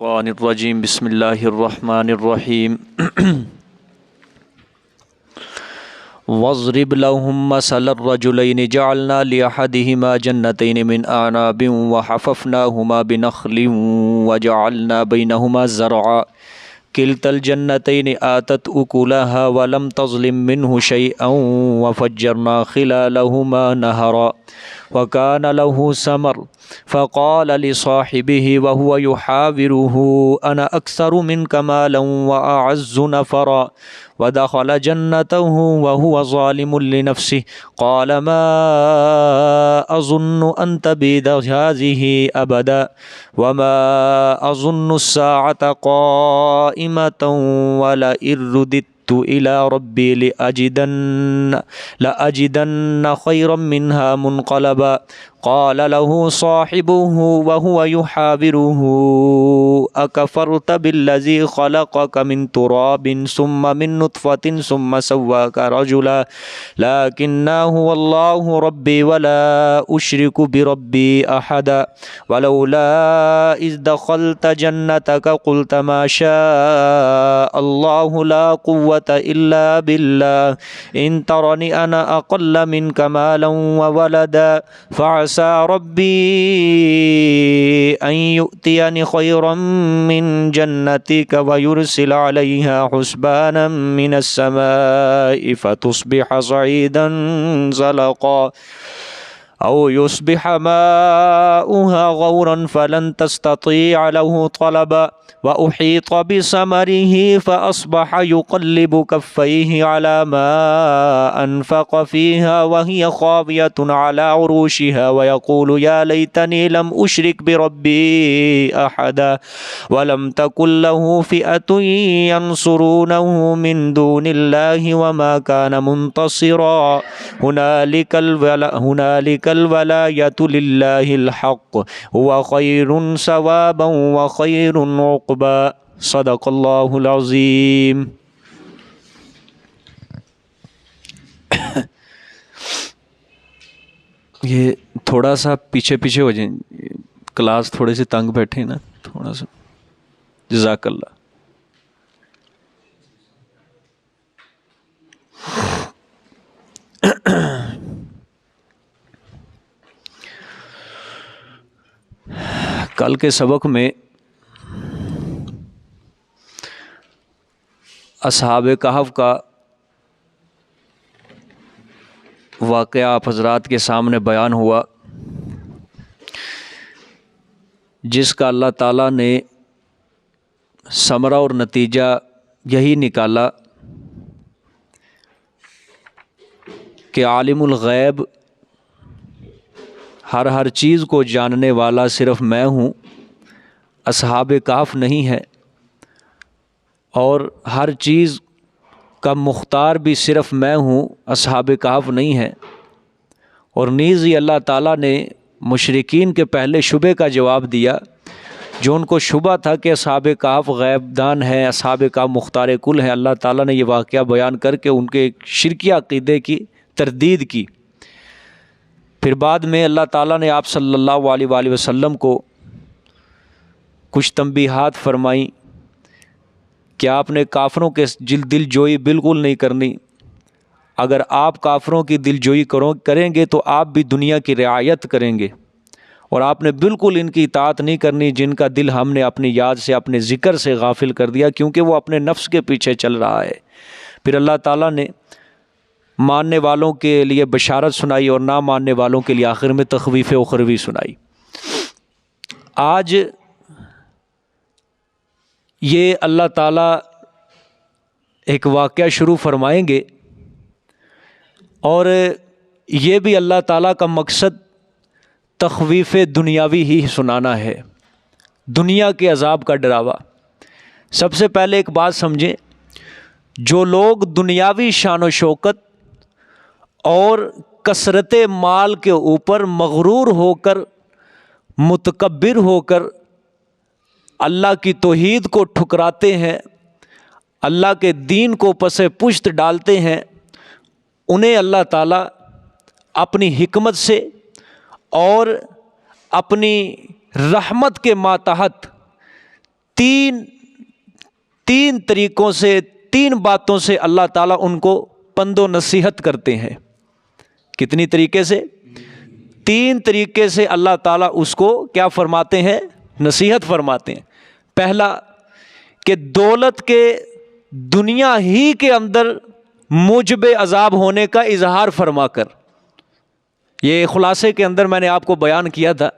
الشیطان الرجیم بسم اللہ الرحمن الرحیم واضرب لهم مثل الرجلين جعلنا لأحدهما جنتين من أعناب وحففناهما بنخل وجعلنا بينهما زرعا كلتا الجنتين آتت أكلها ولم تظلم منه شيئا وفجرنا خلالهما نهرا وكان له ثمر فقال لصاحبه وهو يحاوره أنا أكثر منك مالا وأعز نفرا ودخل جنته وهو ظالم لنفسه قال ما أظن أن تبيد هذه أبدا وما أظن الساعة قائمة ولئن رددت إلى ربي لأجدن خيرا منها منقلبا قال له صاحبه وهو يحاوره أكفرت بالذي خلقك من تراب ثم من نطفة ثم سواك رجلا لكن هو الله ربي ولا أشرك بربي أحدا ولولا إذ دخلت جنتك قلت ما شاء الله لا قوة إلا بالله إن ترني أنا أقل منك مالا وولدا فعسى ربي أن يؤتيني خيرا من جنتك ويرسل عليها حسبانا من السماء فتصبح صعيدا زلقا أو يصبح ماؤها غورا فلن تستطيع له طلبا وأحيط بثمره فأصبح يقلب كفيه على ما أنفق فيها وهي خاوية على عروشها ويقول يا ليتني لم أشرك بربي أحدا ولم تكن له فئة ينصرونه من دون الله وما كان منتصرا هنالك الولاية لله الحق هو خير ثوابا وخير عقبا صدق اللہ العظیم۔ یہ تھوڑا سا پیچھے ہو جائیں، کلاس تھوڑے سے تنگ بیٹھے نا، تھوڑا سا جزاک اللہ۔ کل کے سبق میں اصحاب کہف کا واقعہ آپ حضرات کے سامنے بیان ہوا، جس کا اللہ تعالیٰ نے ثمرہ اور نتیجہ یہی نکالا کہ عالم الغیب، ہر چیز کو جاننے والا صرف میں ہوں، اصحاب کہف نہیں ہے، اور ہر چیز کا مختار بھی صرف میں ہوں، اصحاب کہف نہیں ہے۔ اور نیز ہی اللہ تعالیٰ نے مشرکین کے پہلے شبہ کا جواب دیا، جو ان کو شبہ تھا کہ اصحاب کہف غیب دان ہے، اصحاب کہف مختار کل ہیں۔ اللہ تعالیٰ نے یہ واقعہ بیان کر کے ان کے شرکی عقیدے کی تردید کی۔ پھر بعد میں اللہ تعالیٰ نے آپ صلی اللہ علیہ وآلہ وسلم کو کچھ تنبیہات فرمائیں کہ آپ نے کافروں کے دل جوئی بالکل نہیں کرنی۔ اگر آپ کافروں کی دل جوئی کریں گے تو آپ بھی دنیا کی رعایت کریں گے، اور آپ نے بالکل ان کی اطاعت نہیں کرنی جن کا دل ہم نے اپنی یاد سے، اپنے ذکر سے غافل کر دیا، کیونکہ وہ اپنے نفس کے پیچھے چل رہا ہے۔ پھر اللہ تعالیٰ نے ماننے والوں کے لیے بشارت سنائی اور نہ ماننے والوں کے لیے آخر میں تخویف اخروی سنائی۔ آج یہ اللہ تعالیٰ ایک واقعہ شروع فرمائیں گے، اور یہ بھی اللہ تعالیٰ کا مقصد تخویف دنیاوی ہی سنانا ہے، دنیا کے عذاب کا ڈراوا۔ سب سے پہلے ایک بات سمجھیں، جو لوگ دنیاوی شان و شوکت اور کثرت مال کے اوپر مغرور ہو کر، متکبر ہو کر اللہ کی توحید کو ٹھکراتے ہیں، اللہ کے دین کو پس پشت ڈالتے ہیں، انہیں اللہ تعالیٰ اپنی حکمت سے اور اپنی رحمت کے ماتحت تین طریقوں سے، تین باتوں سے اللہ تعالیٰ ان کو پند و نصیحت کرتے ہیں۔ کتنی طریقے سے؟ تین طریقے سے اللہ تعالیٰ اس کو کیا فرماتے ہیں؟ نصیحت فرماتے ہیں۔ پہلا کہ دولت کے دنیا ہی کے اندر موجب عذاب ہونے کا اظہار فرما کر، یہ خلاصے کے اندر میں نے آپ کو بیان کیا تھا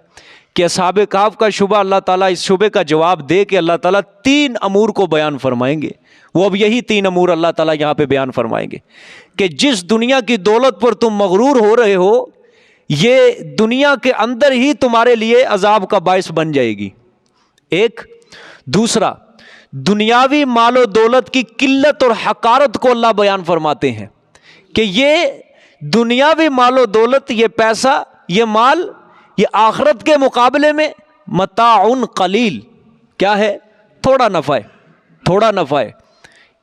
کہ اصحاب کہف کا شبہ، اللہ تعالیٰ اس شبے کا جواب دے کہ اللہ تعالیٰ تین امور کو بیان فرمائیں گے۔ وہ اب یہی تین امور اللہ تعالیٰ یہاں پہ بیان فرمائیں گے کہ جس دنیا کی دولت پر تم مغرور ہو رہے ہو، یہ دنیا کے اندر ہی تمہارے لیے عذاب کا باعث بن جائے گی، ایک۔ دوسرا، دنیاوی مال و دولت کی قلت اور حقارت کو اللہ بیان فرماتے ہیں کہ یہ دنیاوی مال و دولت، یہ پیسہ، یہ مال، یہ آخرت کے مقابلے میں متاع قلیل، کیا ہے؟ تھوڑا نفع ہے، تھوڑا نفع ہے۔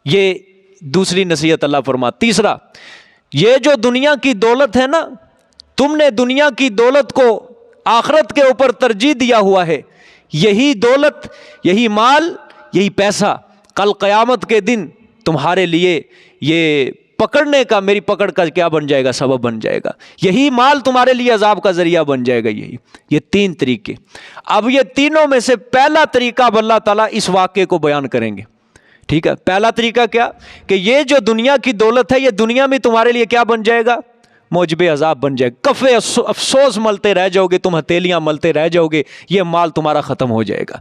یہ دوسری نصیحت اللہ فرماتا۔ تیسرا، یہ جو دنیا کی دولت ہے نا، تم نے دنیا کی دولت کو آخرت کے اوپر ترجیح دیا ہوا ہے، یہی دولت، یہی مال، یہی پیسہ کل قیامت کے دن تمہارے لیے یہ پکڑنے کا، میری پکڑ کا کیا بن جائے گا؟ سبب بن جائے گا۔ یہی مال تمہارے لیے عذاب کا ذریعہ بن جائے گا۔ یہ تین طریقے۔ اب یہ تینوں میں سے پہلا طریقہ اب اللہ تعالیٰ اس واقعے کو بیان کریں گے، ٹھیک ہے؟ پہلا طریقہ کیا؟ کہ یہ جو دنیا کی دولت ہے، یہ دنیا میں تمہارے لیے کیا بن جائے گا؟ موجب عذاب بن جائے گا۔ کفے افسوس ملتے رہ جاؤ گے، تم ہتھیلیاں ملتے رہ جاؤ گے، یہ مال تمہارا ختم ہو جائے گا۔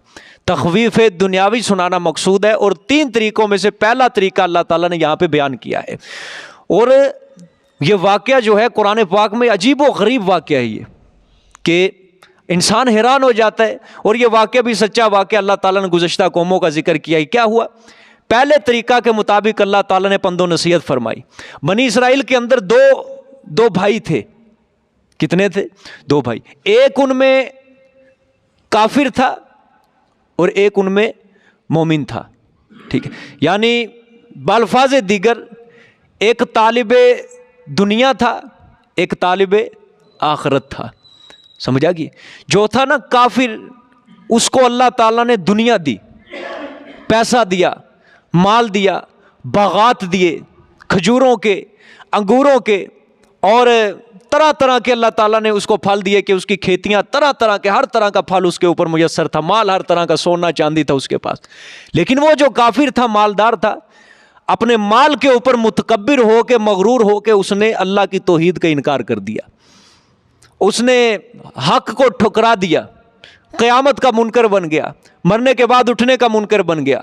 تخویف دنیاوی سنانا مقصود ہے، اور تین طریقوں میں سے پہلا طریقہ اللہ تعالیٰ نے یہاں پہ بیان کیا ہے۔ اور یہ واقعہ جو ہے قرآن پاک میں عجیب و غریب واقعہ ہے، یہ کہ انسان حیران ہو جاتا ہے۔ اور یہ واقعہ بھی سچا واقعہ اللہ تعالیٰ نے گزشتہ قوموں کا ذکر کیا ہے۔ کیا ہوا؟ پہلے طریقہ کے مطابق اللہ تعالیٰ نے پند و نصیحت فرمائی۔ بنی اسرائیل کے اندر دو بھائی تھے۔ کتنے تھے؟ دو بھائی۔ ایک ان میں کافر تھا اور ایک ان میں مومن تھا، ٹھیک ہے؟ یعنی بالفاظ دیگر، ایک طالب دنیا تھا، ایک طالب آخرت تھا۔ سمجھا گی؟ جو تھا نا کافر، اس کو اللہ تعالیٰ نے دنیا دی، پیسہ دیا، مال دیا، باغات دیے، کھجوروں کے، انگوروں کے، اور طرح طرح کے اللہ تعالیٰ نے اس کو پھل دیے کہ اس کی کھیتیاں طرح طرح کے، ہر طرح کا پھل اس کے اوپر میسر تھا، مال ہر طرح کا، سونا چاندی تھا اس کے پاس۔ لیکن وہ جو کافر تھا، مالدار تھا، اپنے مال کے اوپر متکبر ہو کے، مغرور ہو کے، اس نے اللہ کی توحید کا انکار کر دیا، اس نے حق کو ٹھکرا دیا، قیامت کا منکر بن گیا، مرنے کے بعد اٹھنے کا منکر بن گیا،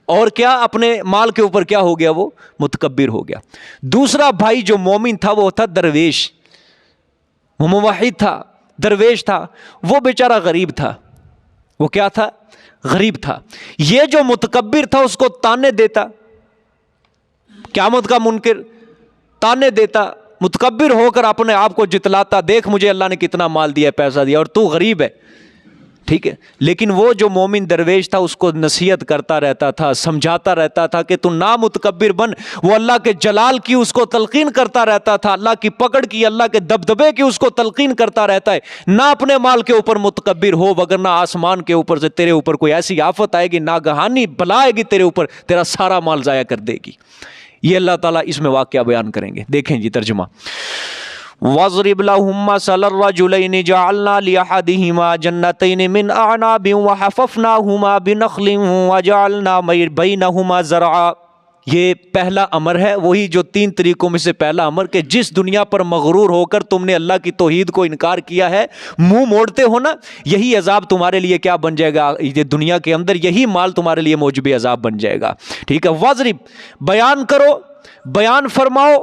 اور کیا؟ اپنے مال کے اوپر کیا ہو گیا؟ وہ متکبر ہو گیا۔ دوسرا بھائی جو مومن تھا، وہ تھا درویش، وہ موحد تھا، درویش تھا، وہ بیچارہ غریب تھا۔ وہ کیا تھا؟ غریب تھا۔ یہ جو متکبر تھا اس کو تانے دیتا، قیامت کا منکر تانے دیتا، متکبر ہو کر اپنے آپ کو جتلاتا، دیکھ مجھے اللہ نے کتنا مال دیا، پیسہ دیا، اور تو غریب ہے، ٹھیک ہے؟ لیکن وہ جو مومن درویش تھا اس کو نصیحت کرتا رہتا تھا، سمجھاتا رہتا تھا کہ تو نہ متکبر بن۔ وہ اللہ کے جلال کی اس کو تلقین کرتا رہتا تھا، اللہ کی پکڑ کی، اللہ کے دبدبے کی اس کو تلقین کرتا رہتا ہے۔ نہ اپنے مال کے اوپر متکبر ہو، وگرنہ آسمان کے اوپر سے تیرے اوپر کوئی ایسی آفت آئے گی، ناگہانی بلا آئے گی تیرے اوپر، تیرا سارا مال ضائع کر دے گی۔ یہ اللہ تعالیٰ اس میں واقعہ بیان کریں گے۔ دیکھیں جی ترجمہ، وَاضْرِبْ لَهُمْ مَثَلَ الرَّجُلَيْنِ جَعَلْنَا لِأَحَدِهِمَا جَنَّتَيْنِ مِنْ أَعْنَابٍ وَحَفَفْنَاهُمَا بِنَخْلٍ وَجَعَلْنَا بَيْنَهُمَا زَرْعًا۔ یہ پہلا امر ہے، وہی جو تین طریقوں میں سے پہلا امر، کہ جس دنیا پر مغرور ہو کر تم نے اللہ کی توحید کو انکار کیا ہے، منہ موڑتے ہو نا، یہی عذاب تمہارے لیے کیا بن جائے گا؟ یہ دنیا کے اندر یہی مال تمہارے لیے موجب عذاب بن جائے گا، ٹھیک ہے؟ وَاضْرِبْ، بیان کرو، بیان فرماؤ،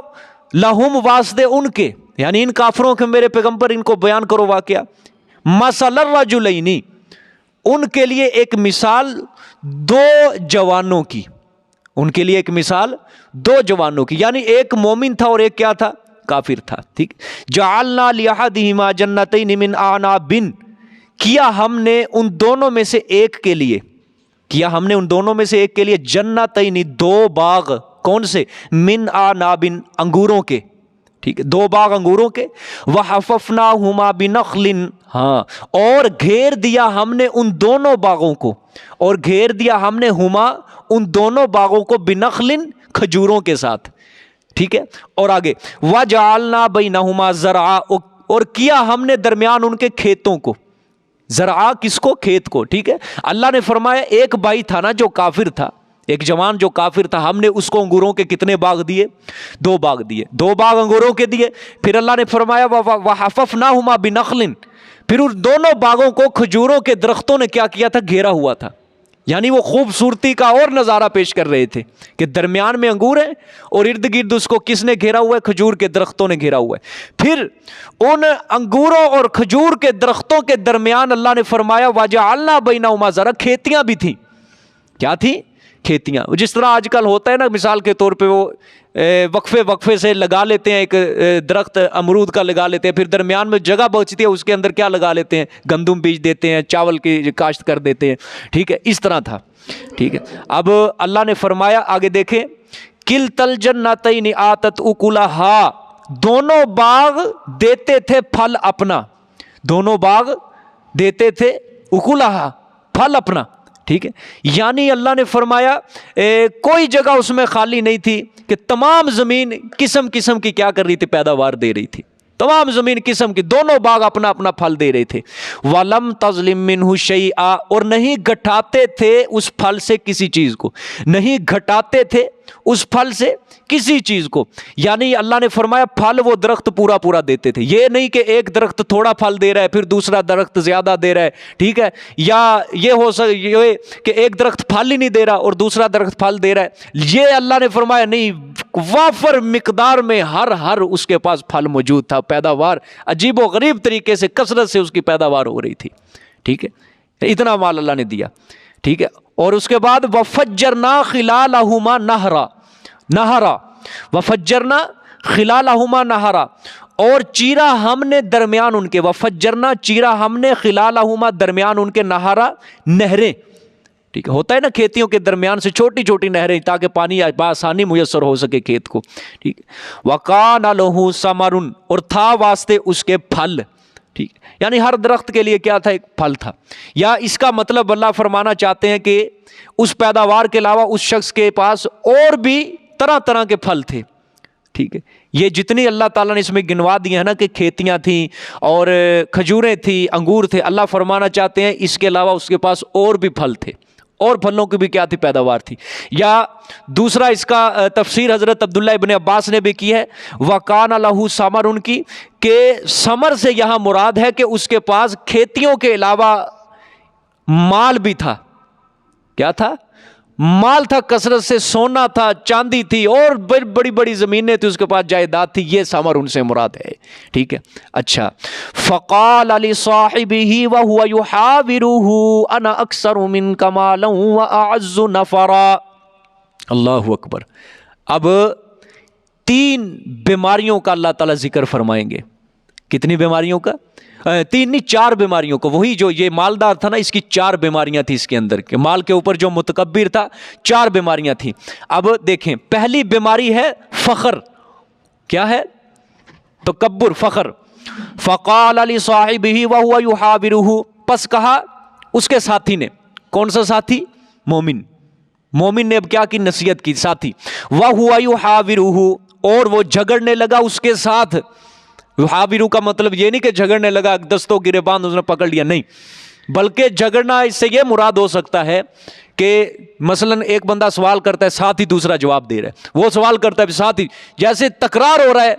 لہم، واسطے ان کے، یعنی ان کافروں کے میرے پیغمبر، ان کو بیان کرو واقعہ، مثل الرجلین، ان کے لیے ایک مثال دو جوانوں کی، ان کے لیے ایک مثال دو جوانوں کی، یعنی ایک مومن تھا اور ایک کیا تھا؟ کافر تھا، ٹھیک؟ جعلنا لأحدہما جنتین من اعناب، کیا ہم نے ان دونوں میں سے ایک کے لیے، کیا ہم نے ان دونوں میں سے ایک کے لیے جنتین، دو باغ، کون سے؟ من اعناب، انگوروں کے، ٹھیک ہے، 2 باغ انگوروں کے، وَحَفَفْنَاهُمَا بِنَخْلٍ، ہاں، اور گھیر دیا ہم نے ان دونوں باغوں کو، اور گھیر دیا ہم نے ہما ان دونوں باغوں کو، بِنَخْلٍ، کھجوروں کے ساتھ، ٹھیک ہے، اور آگے وَجَعَلْنَا بَيْنَهُمَا زَرْعًا، اور کیا ہم نے درمیان ان کے کھیتوں کو، زرعا کس کو؟ کھیت کو، ٹھیک ہے۔ اللہ نے فرمایا ایک بھائی تھا نا جو کافر تھا، ایک جوان جو کافر تھا، ہم نے اس کو انگوروں کے کتنے باغ دیے؟ 2 باغ دیے، 2 باغ انگوروں کے دیے۔ پھر اللہ نے فرمایا وَحَفَفْنَاهُمَا بِنَخْلٍ، پھر ان دونوں باغوں کو کھجوروں کے درختوں نے کیا کیا تھا؟ گھیرا ہوا تھا، یعنی وہ خوبصورتی کا اور نظارہ پیش کر رہے تھے کہ درمیان میں انگور ہیں اور ارد گرد اس کو کس نے گھیرا ہوا ہے؟ کھجور کے درختوں نے گھیرا ہوا ہے۔ پھر ان انگوروں اور کھجور کے درختوں کے درمیان اللہ نے فرمایا وَجَعَلْنَا بَيْنَهُمَا زَرْعًا، کھیتیاں بھی تھیں۔ کیا تھی؟ کھیتیاں، جس طرح آج کل ہوتا ہے نا، مثال کے طور پہ وہ وقفے سے لگا لیتے ہیں، ایک درخت امرود کا لگا لیتے ہیں، پھر درمیان میں جگہ بچتی ہے، اس کے اندر کیا لگا لیتے ہیں؟ گندم بیج دیتے ہیں، چاول کی کاشت کر دیتے ہیں، ٹھیک ہے، اس طرح تھا، ٹھیک ہے۔ اب اللہ نے فرمایا آگے دیکھیں، کِلْتَا الْجَنَّتَيْنِ آتَتْ أُكُلَهَا، دونوں باغ دیتے تھے پھل اپنا، دونوں باغ دیتے تھے اکلہا، پھل اپنا، ٹھیک ہے۔ یعنی اللہ نے فرمایا کوئی جگہ اس میں خالی نہیں تھی کہ تمام زمین قسم قسم کی کیا کر رہی تھی؟ پیداوار دے رہی تھی، تمام زمین قسم کی، دونوں باغ اپنا اپنا پھل دے رہے تھے۔ وَلَمْ تَظْلِم مِّنْهُ شَيْئًا، اور نہیں گھٹاتے تھے اس پھل سے کسی چیز کو، نہیں گھٹاتے تھے اس پھل سے کسی چیز کو، یعنی اللہ نے فرمایا پھل وہ درخت پورا پورا دیتے تھے، یہ نہیں کہ ایک درخت تھوڑا پھل دے رہا ہے پھر دوسرا درخت زیادہ دے رہا ہے، ٹھیک ہے، یا یہ ہو سکے کہ ایک درخت پھل ہی نہیں دے رہا اور دوسرا درخت پھل دے رہا ہے، یہ اللہ نے فرمایا نہیں، وافر مقدار میں ہر اس کے پاس پھل موجود تھا، پیداوار عجیب و غریب طریقے سے کثرت سے اس کی پیداوار ہو رہی تھی، ٹھیک ہے، اتنا مال اللہ نے دیا، ٹھیک ہے۔ اور اس کے بعد وَفَجَّرْنَا خِلَالَهُمَا نَهْرًا، وَفَجَّرْنَا خِلَالَهُمَا نَهْرًا، اور چیرا ہم نے درمیان ان کے، وَفَجَّرْنَا چیرا ہم نے خِلَالَهُمَا درمیان ان کے، نَهْرًا نہریں، ٹھیک ہے، ہوتا ہے نا کھیتیوں کے درمیان سے چھوٹی چھوٹی نہریں تاکہ پانی بآسانی میسر ہو سکے کھیت کو، ٹھیک ہے۔ وَقَانَ لَهُ ثَمَرٌ، اور تھا واسطے اس کے پھل، ٹھیک، یعنی ہر درخت کے لیے کیا تھا؟ ایک پھل تھا، یا اس کا مطلب اللہ فرمانا چاہتے ہیں کہ اس پیداوار کے علاوہ اس شخص کے پاس اور بھی طرح طرح کے پھل تھے، ٹھیک ہے۔ یہ جتنی اللہ تعالیٰ نے اس میں گنوا دی ہیں نا کہ کھیتیاں تھیں اور کھجوریں تھیں، انگور تھے، اللہ فرمانا چاہتے ہیں اس کے علاوہ اس کے پاس اور بھی پھل تھے، اور پھلوں کی بھی کیا تھی؟ پیداوار تھی۔ یا دوسرا اس کا تفسیر حضرت عبداللہ ابن عباس نے بھی کی ہے، وَقَانَ لَهُ ثَمَرٌ ان کی، کہ ثمر سے یہاں مراد ہے کہ اس کے پاس کھیتیوں کے علاوہ مال بھی تھا، کیا تھا؟ مال تھا، کثرت سے سونا تھا، چاندی تھی، اور بڑی بڑی زمینیں تھی، اس کے پاس جائیداد تھی، یہ ثمر ان سے مراد ہے، ٹھیک ہے۔ اچھا، فَقَالَ لِصَاحِبِهِ وَهُوَ يُحَاوِرُهُ أَنَا أَكْثَرُ مِنْكَ مَالًا وَأَعَزُّ نَفَرًا، اللہ اکبر۔ اب 3 بیماریوں کا اللہ تعالیٰ ذکر فرمائیں گے، کتنی بیماریوں کا؟ 3 نہیں 4 بیماریوں کو، وہی جو یہ مالدار تھا نا، اس کی 4 بیماریاں تھیں اس کے اندر، کہ مال کے اوپر جو متکبر تھا 4 بیماریاں تھیں۔ اب دیکھیں، پہلی بیماری ہے فخر، کیا ہے؟ تکبر، فخر۔ فقال لصاحبہ وہو یحاورہ، پس کہا اس کے ساتھی نے، کون سا ساتھی؟ مومن نے اب کیا کی؟ نصیحت کی، ساتھی۔ وہو یحاورہ، اور وہ جھگڑنے لگا اس کے ساتھ۔ یحاورہ کا مطلب یہ نہیں کہ جھگڑنے لگا دستوں گریباں اس نے پکڑ لیا، نہیں، بلکہ جھگڑنا اس سے یہ مراد ہو سکتا ہے کہ مثلا ایک بندہ سوال کرتا ہے، ساتھ ہی دوسرا جواب دے رہا ہے، وہ سوال کرتا ہے ساتھ ہی، جیسے تکرار ہو رہا ہے،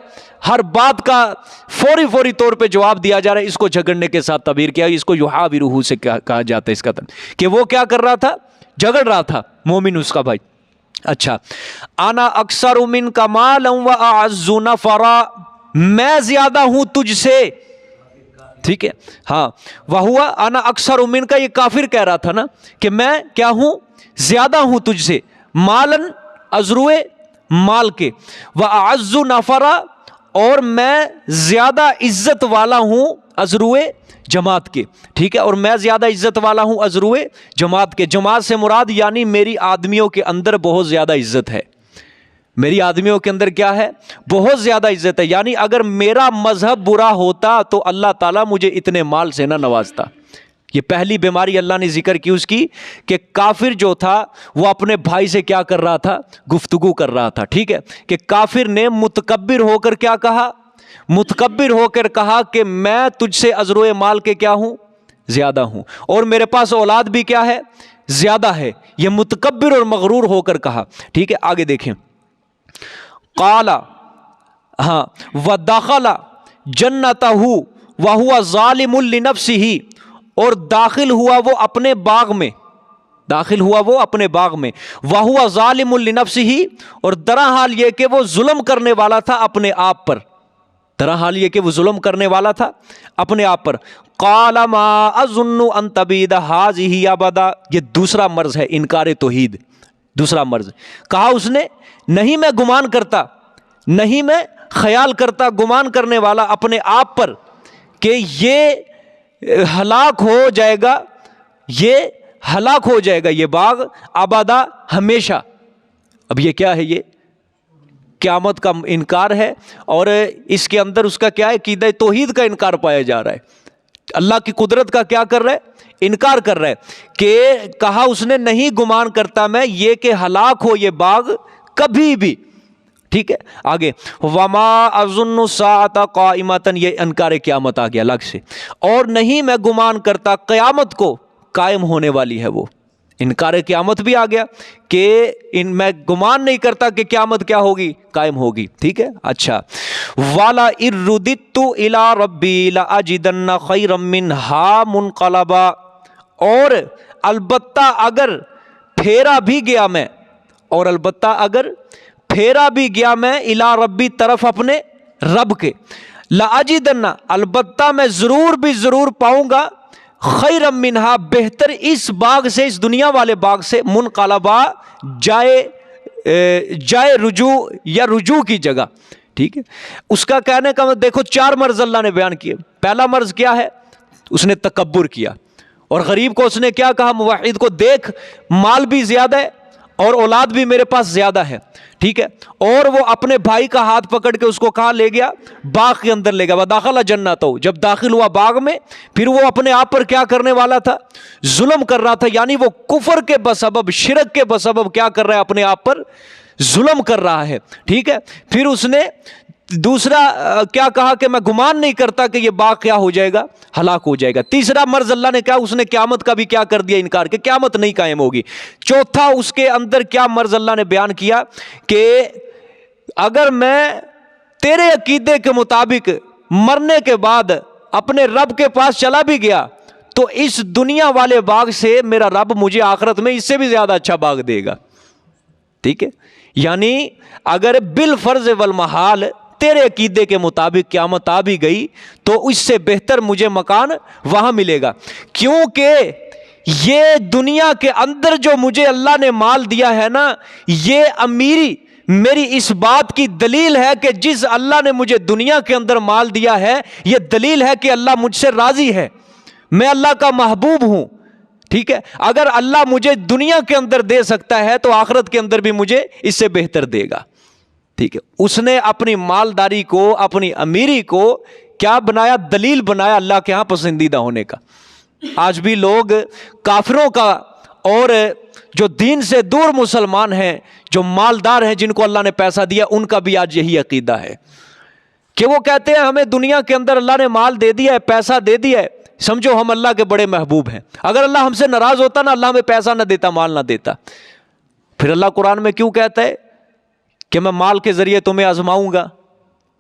ہر بات کا فوری طور پہ جواب دیا جا رہا ہے، اس کو جھگڑنے کے ساتھ تعبیر کیا، اس کو یحاورہ سے کہا جاتا ہے، اس کا کہ وہ کیا کر رہا تھا؟ جھگڑ رہا تھا، مومن اس کا بھائی۔ اچھا، انا اکثر منک مالا واعز نفرا، میں زیادہ ہوں تجھ سے، ٹھیک ہے، ہاں، وہوا انا اکثر منک، یہ کافر کہہ رہا تھا نا کہ میں کیا ہوں؟ زیادہ ہوں تجھ سے، مالن ازروے مال کے، واعز نفرا، اور میں زیادہ عزت والا ہوں ازروے جماعت کے، ٹھیک ہے، اور میں زیادہ عزت والا ہوں ازروے جماعت کے، جماعت سے مراد یعنی میری آدمیوں کے اندر بہت زیادہ عزت ہے، میری آدمیوں کے اندر کیا ہے؟ بہت زیادہ عزت ہے. یعنی اگر میرا مذہب برا ہوتا تو اللہ تعالیٰ مجھے اتنے مال سے نہ نوازتا. یہ پہلی بیماری اللہ نے ذکر کی اس کی کہ کافر جو تھا وہ اپنے بھائی سے کیا کر رہا تھا؟ گفتگو کر رہا تھا. ٹھیک ہے کہ کافر نے متکبر ہو کر کیا کہا؟ متکبر ہو کر کہا کہ میں تجھ سے ازروئے مال کے کیا ہوں؟ زیادہ ہوں, اور میرے پاس اولاد بھی کیا ہے؟ زیادہ ہے. یہ متکبر اور مغرور ہو کر کہا. ٹھیک ہے آگے دیکھیں. قال ہاں ودخل جنتہ وہو ظالم لنفسہ, اور داخل ہوا وہ اپنے باغ میں, داخل ہوا وہ اپنے باغ میں. وہو ظالم لنفسہ, اور درا حال یہ کہ وہ ظلم کرنے والا تھا اپنے آپ پر, درا حال یہ کہ وہ ظلم کرنے والا تھا اپنے آپ پر. قال ما اظن ان تبید ھذہ ابدا, یہ دوسرا مرض ہے انکار توحید, دوسرا مرض. کہا اس نے نہیں میں گمان کرتا, نہیں میں خیال کرتا, گمان کرنے والا اپنے آپ پر کہ یہ ہلاک ہو جائے گا, یہ ہلاک ہو جائے گا یہ باغ ابدا ہمیشہ. اب یہ کیا ہے؟ یہ قیامت کا انکار ہے, اور اس کے اندر اس کا کیا ہے؟ عقیدہ توحید کا انکار پایا جا رہا ہے. اللہ کی قدرت کا کیا کر رہا ہے؟ انکار کر رہا ہے. کہ کہا اس نے نہیں گمان کرتا میں یہ کہ ہلاک ہو یہ باغ کبھی بھی. ٹھیک ہے آگے. وما اظن الساعۃ قائمۃ, یہ انکار قیامت آ گیا الگ سے. اور نہیں میں گمان کرتا قیامت کو قائم ہونے والی ہے, وہ انکار قیامت بھی آ گیا کہ میں گمان نہیں کرتا کہ قیامت کیا ہوگی؟ قائم ہوگی. ٹھیک ہے اچھا. والا ارددت الی ربی لاجدن خیرا منہا منقلبا, اور البتہ اگر پھیرا بھی گیا میں, اور البتہ اگر پھیرا بھی گیا میں الی ربی طرف اپنے رب کے, لاجدن البتہ میں ضرور بھی ضرور پاؤں گا, خیرا منہا بہتر اس باغ سے, اس دنیا والے باغ سے, منقلبا جائے رجوع یا رجوع کی جگہ. ٹھیک ہے اس کا کہنے کا دیکھو 4 مرض اللہ نے بیان کیے. پہلا مرض کیا ہے؟ اس نے تکبر کیا, اور غریب کو اس نے کیا کہا؟ موحد کو دیکھ مال بھی زیادہ ہے اور اولاد بھی میرے پاس زیادہ ہے. ٹھیک ہے, اور وہ اپنے بھائی کا ہاتھ پکڑ کے اس کو کہاں لے گیا؟ باغ کے اندر لے گیا. ودخل جنتہ, جب داخل ہوا باغ میں پھر وہ اپنے آپ پر کیا کرنے والا تھا؟ ظلم کر رہا تھا. یعنی وہ کفر کے بسبب, شرک کے بسبب کیا کر رہا ہے؟ اپنے آپ پر ظلم کر رہا ہے. ٹھیک ہے پھر اس نے دوسرا کیا کہا کہ میں گمان نہیں کرتا کہ یہ باغ کیا ہو جائے گا؟ ہلاک ہو جائے گا. تیسرا مرض اللہ نے کہا, اس نے قیامت کا بھی کیا کر دیا؟ انکار, کہ قیامت نہیں قائم ہوگی. چوتھا اس کے اندر کیا مرض اللہ نے بیان کیا کہ اگر میں تیرے عقیدے کے مطابق مرنے کے بعد اپنے رب کے پاس چلا بھی گیا تو اس دنیا والے باغ سے میرا رب مجھے آخرت میں اس سے بھی زیادہ اچھا باغ دے گا. ٹھیک ہے یعنی اگر بالفرض والمحال تیرے عقیدے کے مطابق قیامت آ بھی گئی تو اس سے بہتر مجھے مکان وہاں ملے گا, کیونکہ یہ دنیا کے اندر جو مجھے اللہ نے مال دیا ہے نا, یہ امیری میری اس بات کی دلیل ہے کہ جس اللہ نے مجھے دنیا کے اندر مال دیا ہے یہ دلیل ہے کہ اللہ مجھ سے راضی ہے, میں اللہ کا محبوب ہوں. ٹھیک ہے, اگر اللہ مجھے دنیا کے اندر دے سکتا ہے تو آخرت کے اندر بھی مجھے اس سے بہتر دے گا. ٹھیک ہے, اس نے اپنی مالداری کو, اپنی امیری کو کیا بنایا؟ دلیل بنایا اللہ کے ہاں پسندیدہ ہونے کا. آج بھی لوگ کافروں کا اور جو دین سے دور مسلمان ہیں, جو مالدار ہیں, جن کو اللہ نے پیسہ دیا, ان کا بھی آج یہی عقیدہ ہے کہ وہ کہتے ہیں ہمیں دنیا کے اندر اللہ نے مال دے دیا ہے, پیسہ دے دیا ہے, سمجھو ہم اللہ کے بڑے محبوب ہیں. اگر اللہ ہم سے ناراض ہوتا نا, اللہ ہمیں پیسہ نہ دیتا, مال نہ دیتا. پھر اللہ قرآن میں کیوں کہتا ہے کہ میں مال کے ذریعے تمہیں آزماؤں گا؟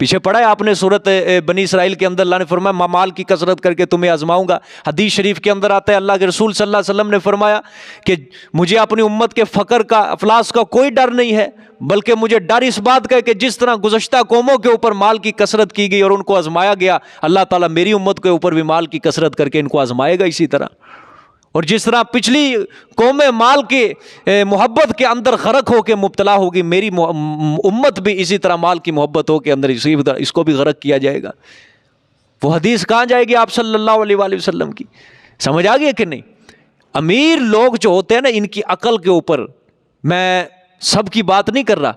پیچھے پڑھا ہے آپ نے سورت بنی اسرائیل کے اندر, اللہ نے فرمایا میں مال کی کثرت کر کے تمہیں آزماؤں گا. حدیث شریف کے اندر آتا ہے اللہ کے رسول صلی اللہ علیہ وسلم نے فرمایا کہ مجھے اپنی امت کے فقر کا, افلاس کا کوئی ڈر نہیں ہے, بلکہ مجھے ڈر اس بات کا ہے کہ جس طرح گزشتہ قوموں کے اوپر مال کی کثرت کی گئی اور ان کو آزمایا گیا, اللہ تعالیٰ میری امت کے اوپر بھی مال کی کثرت کر کے ان کو آزمائے گا اسی طرح. اور جس طرح پچھلی قومیں مال کے محبت کے اندر غرق ہو کے مبتلا ہوگی, میری امت بھی اسی طرح مال کی محبت ہو کے اندر اس کو بھی غرق کیا جائے گا. وہ حدیث کہاں جائے گی آپ صلی اللہ علیہ وآلہ وسلم کی؟ سمجھ آ گئی کہ نہیں؟ امیر لوگ جو ہوتے ہیں نا, ان کی عقل کے اوپر, میں سب کی بات نہیں کر رہا,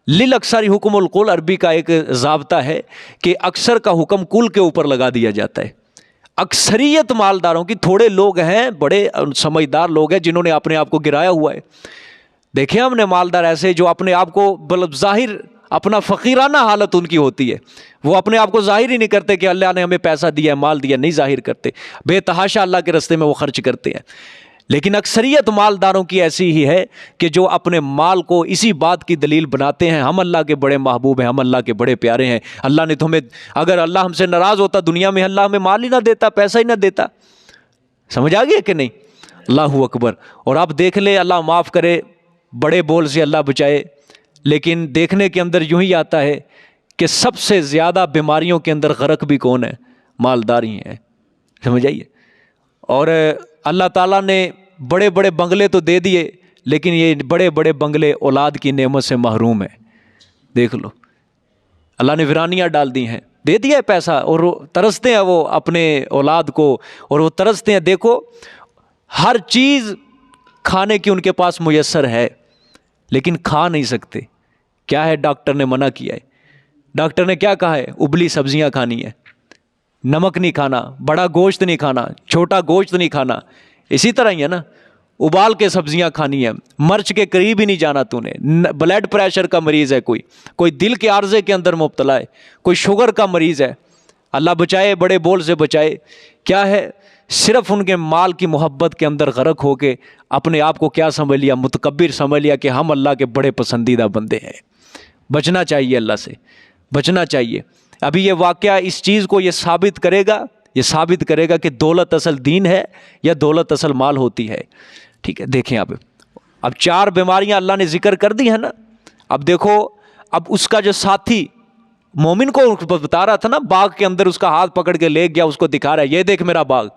لِلْأَكْثَرِ حُكْمُ الْقُلْ، عربی کا ایک ضابطہ ہے کہ اکثر کا حکم کل کے اوپر لگا دیا جاتا ہے. اکثریت مالداروں کی، تھوڑے لوگ ہیں بڑے سمجھدار لوگ ہیں جنہوں نے اپنے آپ کو گرایا ہوا ہے. دیکھیں ہم نے مالدار ایسے جو اپنے آپ کو ظاہر اپنا فقیرانہ حالت ان کی ہوتی ہے، وہ اپنے آپ کو ظاہر ہی نہیں کرتے کہ اللہ نے ہمیں پیسہ دیا ہے، مال دیا، نہیں ظاہر کرتے، بے تحاشا اللہ کے راستے میں وہ خرچ کرتے ہیں. لیکن اکثریت مالداروں کی ایسی ہی ہے کہ جو اپنے مال کو اسی بات کی دلیل بناتے ہیں، ہم اللہ کے بڑے محبوب ہیں، ہم اللہ کے بڑے پیارے ہیں، اللہ نے تمہیں، اگر اللہ ہم سے ناراض ہوتا دنیا میں اللہ ہمیں مال ہی نہ دیتا، پیسہ ہی نہ دیتا. سمجھ آ گئی کہ نہیں؟ اللہ اکبر. اور آپ دیکھ لیں، اللہ معاف کرے، بڑے بول سے اللہ بچائے، لیکن دیکھنے کے اندر یوں ہی آتا ہے کہ سب سے زیادہ بیماریوں کے اندر غرق بھی کون ہے؟ مالدار ہی ہیں. سمجھ آئیے. اور اللہ تعالیٰ نے بڑے بڑے بنگلے تو دے دیے، لیکن یہ بڑے بڑے بنگلے اولاد کی نعمت سے محروم ہیں. دیکھ لو، اللہ نے ویرانیاں ڈال دی ہیں، دے دیا ہے پیسہ، اور ترستے ہیں وہ اپنے اولاد کو، اور وہ ترستے ہیں. دیکھو ہر چیز کھانے کی ان کے پاس میسر ہے، لیکن کھا نہیں سکتے. کیا ہے؟ ڈاکٹر نے منع کیا ہے. ڈاکٹر نے کیا کہا ہے؟ ابلی سبزیاں کھانی ہے، نمک نہیں کھانا، بڑا گوشت نہیں کھانا، چھوٹا گوشت نہیں کھانا. اسی طرح ہی ہے نا، ابال کے سبزیاں کھانی ہے، مرچ کے قریب ہی نہیں جانا. تو نے بلڈ پریشر کا مریض ہے، کوئی دل کے عارضے کے اندر مبتلا ہے، کوئی شوگر کا مریض ہے، اللہ بچائے، بڑے بول سے بچائے. کیا ہے؟ صرف ان کے مال کی محبت کے اندر غرق ہو کے اپنے آپ کو کیا سمجھ لیا؟ متکبر سمجھ لیا کہ ہم اللہ کے بڑے پسندیدہ بندے ہیں. بچنا چاہیے، اللہ سے بچنا چاہیے. ابھی یہ واقعہ اس چیز کو یہ ثابت کرے گا کہ دولت اصل دین ہے یا دولت اصل مال ہوتی ہے. ٹھیک ہے، دیکھیں اب 4 بیماریاں اللہ نے ذکر کر دی ہیں نا. اب دیکھو، اب اس کا جو ساتھی مومن کو بتا رہا تھا نا، باغ کے اندر اس کا ہاتھ پکڑ کے لے گیا، اس کو دکھا رہا ہے، یہ دیکھ میرا باغ،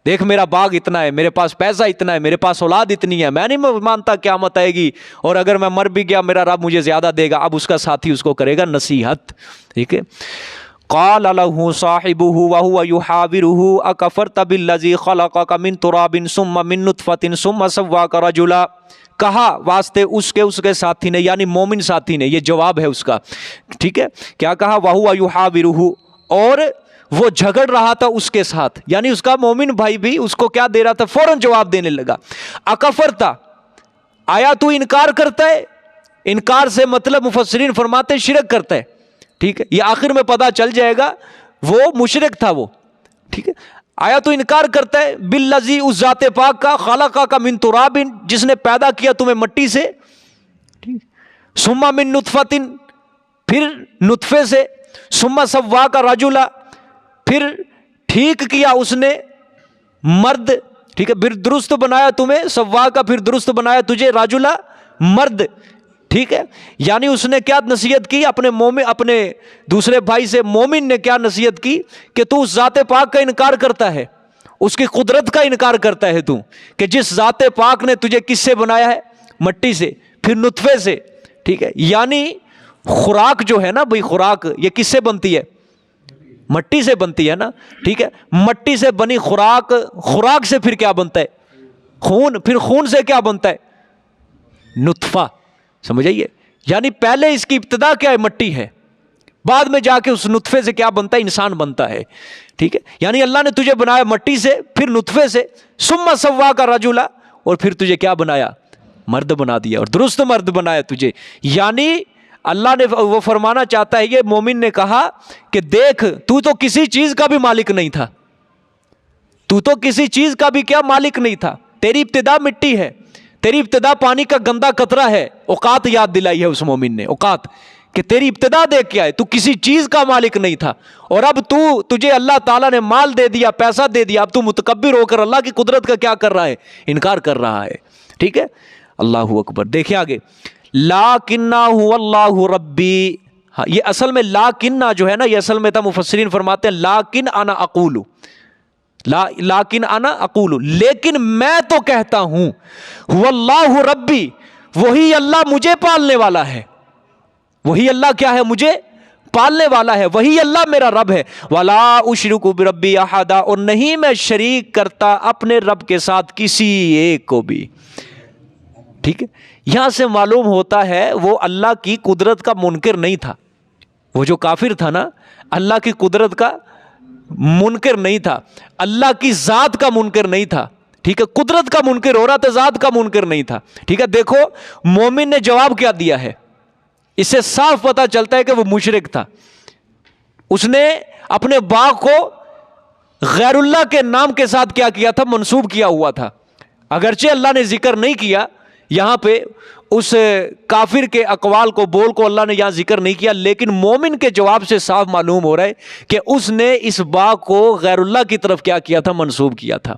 دیکھ میرا باغ اتنا ہے، میرے پاس پیسہ اتنا ہے، میرے پاس اولاد اتنی ہے، میں نہیں مانتا قیامت آئے گی، اور اگر میں مر بھی گیا میرا رب مجھے زیادہ دے گا. اب اس کا ساتھی اس کو کرے گا نصیحت. ٹھیک ہے. قال له صاحبه وهو يحاوره اكفرت بالذي خلقك من تراب ثم من نطفة ثم سواك رجلا. کہا واسطے اس کے ساتھی نے، یعنی مومن ساتھی نے، یہ جواب ہے اس کا. ٹھیک ہے، کیا کہا؟ وَهُوَ يُحَاوِرُهُ، اور وہ جھگڑ رہا تھا اس کے ساتھ، یعنی اس کا مومن بھائی بھی اس کو کیا دے رہا تھا؟ فوراً جواب دینے لگا. اکفرتا، آیا تو انکار کرتا ہے؟ انکار سے مطلب مفسرین فرماتے شرک کرتا ہے. ٹھیک ہے، یہ آخر میں پتہ چل جائے گا وہ مشرک تھا وہ. ٹھیک ہے، آیا تو انکار کرتا ہے بالذی، اس ذات پاک کا، خلقک من تراب، جس نے پیدا کیا تمہیں مٹی سے، ثم من نطفۃ، پھر نطفے سے، ثم سواک رجلا، پھر ٹھیک کیا اس نے مرد. ٹھیک ہے، پھر درست بنایا تمہیں، سواک کا، پھر درست بنایا تجھے، رجلا مرد. ٹھیک ہے، یعنی اس نے کیا نصیحت کی اپنے دوسرے بھائی سے؟ مومن نے کیا نصیحت کی کہ تو اس ذات پاک کا انکار کرتا ہے، اس کی قدرت کا انکار کرتا ہے تو، کہ جس ذات پاک نے تجھے کس سے بنایا ہے؟ مٹی سے، پھر نطفے سے. ٹھیک ہے، یعنی خوراک جو ہے نا بھئی، خوراک یہ کس سے بنتی ہے؟ مٹی سے بنتی ہے نا. ٹھیک ہے، مٹی سے بنی خوراک سے پھر کیا بنتا ہے؟ خون. پھر خون سے کیا بنتا ہے؟ نطفہ. سمجھ آئیے؟ یعنی پہلے اس کی ابتدا کیا ہے؟ مٹی ہے، بعد میں جا کے اس نطفے سے کیا بنتا ہے؟ انسان بنتا ہے. ٹھیک ہے، یعنی اللہ نے تجھے بنایا مٹی سے، پھر نطفے سے، ثم سواک رجلا، اور پھر تجھے کیا بنایا؟ مرد بنا دیا، اور درست مرد بنایا تجھے. یعنی اللہ نے وہ فرمانا چاہتا ہے، یہ مومن نے کہا کہ دیکھ، تو کسی چیز کا بھی مالک نہیں تھا، تو کسی چیز کا بھی کیا مالک نہیں تھا. تیری ابتدا مٹی ہے، تیری ابتدا پانی کا گندا قطرہ ہے. اوقات یاد دلائی ہے اس مومن نے، اوقات، کہ تیری ابتدا دیکھ کے آئے، تو کسی چیز کا مالک نہیں تھا، اور اب تجھے اللہ تعالیٰ نے مال دے دیا، پیسہ دے دیا، اب تو متکبر ہو کر اللہ کی قدرت کا کیا کر رہا ہے؟ انکار کر رہا ہے. ٹھیک ہے، اللہ اکبر. دیکھیں آگے، لاکنہ هو اللہ ربی. ہاں، یہ اصل میں لاکنہ جو ہے نا، یہ اصل میں تھا، مفسرین فرماتے ہیں لیکن انا اقول، لیکن انا اقول، لیکن میں تو کہتا ہوں، هو اللہ ربی، وہی اللہ مجھے پالنے والا ہے. وہی اللہ کیا ہے؟ مجھے پالنے والا ہے، وہی اللہ میرا رب ہے. ولا اشرک بربی احدا، اور نہیں میں شریک کرتا اپنے رب کے ساتھ کسی ایک کو بھی. ٹھیک ہے، یہاں سے معلوم ہوتا ہے وہ اللہ کی قدرت کا منکر نہیں تھا. وہ جو کافر تھا نا، اللہ کی قدرت کا منکر نہیں تھا، اللہ کی ذات کا منکر نہیں تھا. ٹھیک ہے، قدرت کا منکر ہو رہا تھا، ذات کا منکر نہیں تھا. ٹھیک ہے، دیکھو مومن نے جواب کیا دیا ہے، اس سے صاف پتہ چلتا ہے کہ وہ مشرک تھا. اس نے اپنے باغ کو غیر اللہ کے نام کے ساتھ کیا کیا تھا، منسوب کیا ہوا تھا. اگرچہ اللہ نے ذکر نہیں کیا یہاں پہ، اس کافر کے اقوال کو، بول کو اللہ نے یہاں ذکر نہیں کیا، لیکن مومن کے جواب سے صاف معلوم ہو رہا ہے کہ اس نے اس باغ کو غیر اللہ کی طرف کیا کیا تھا، منسوب کیا تھا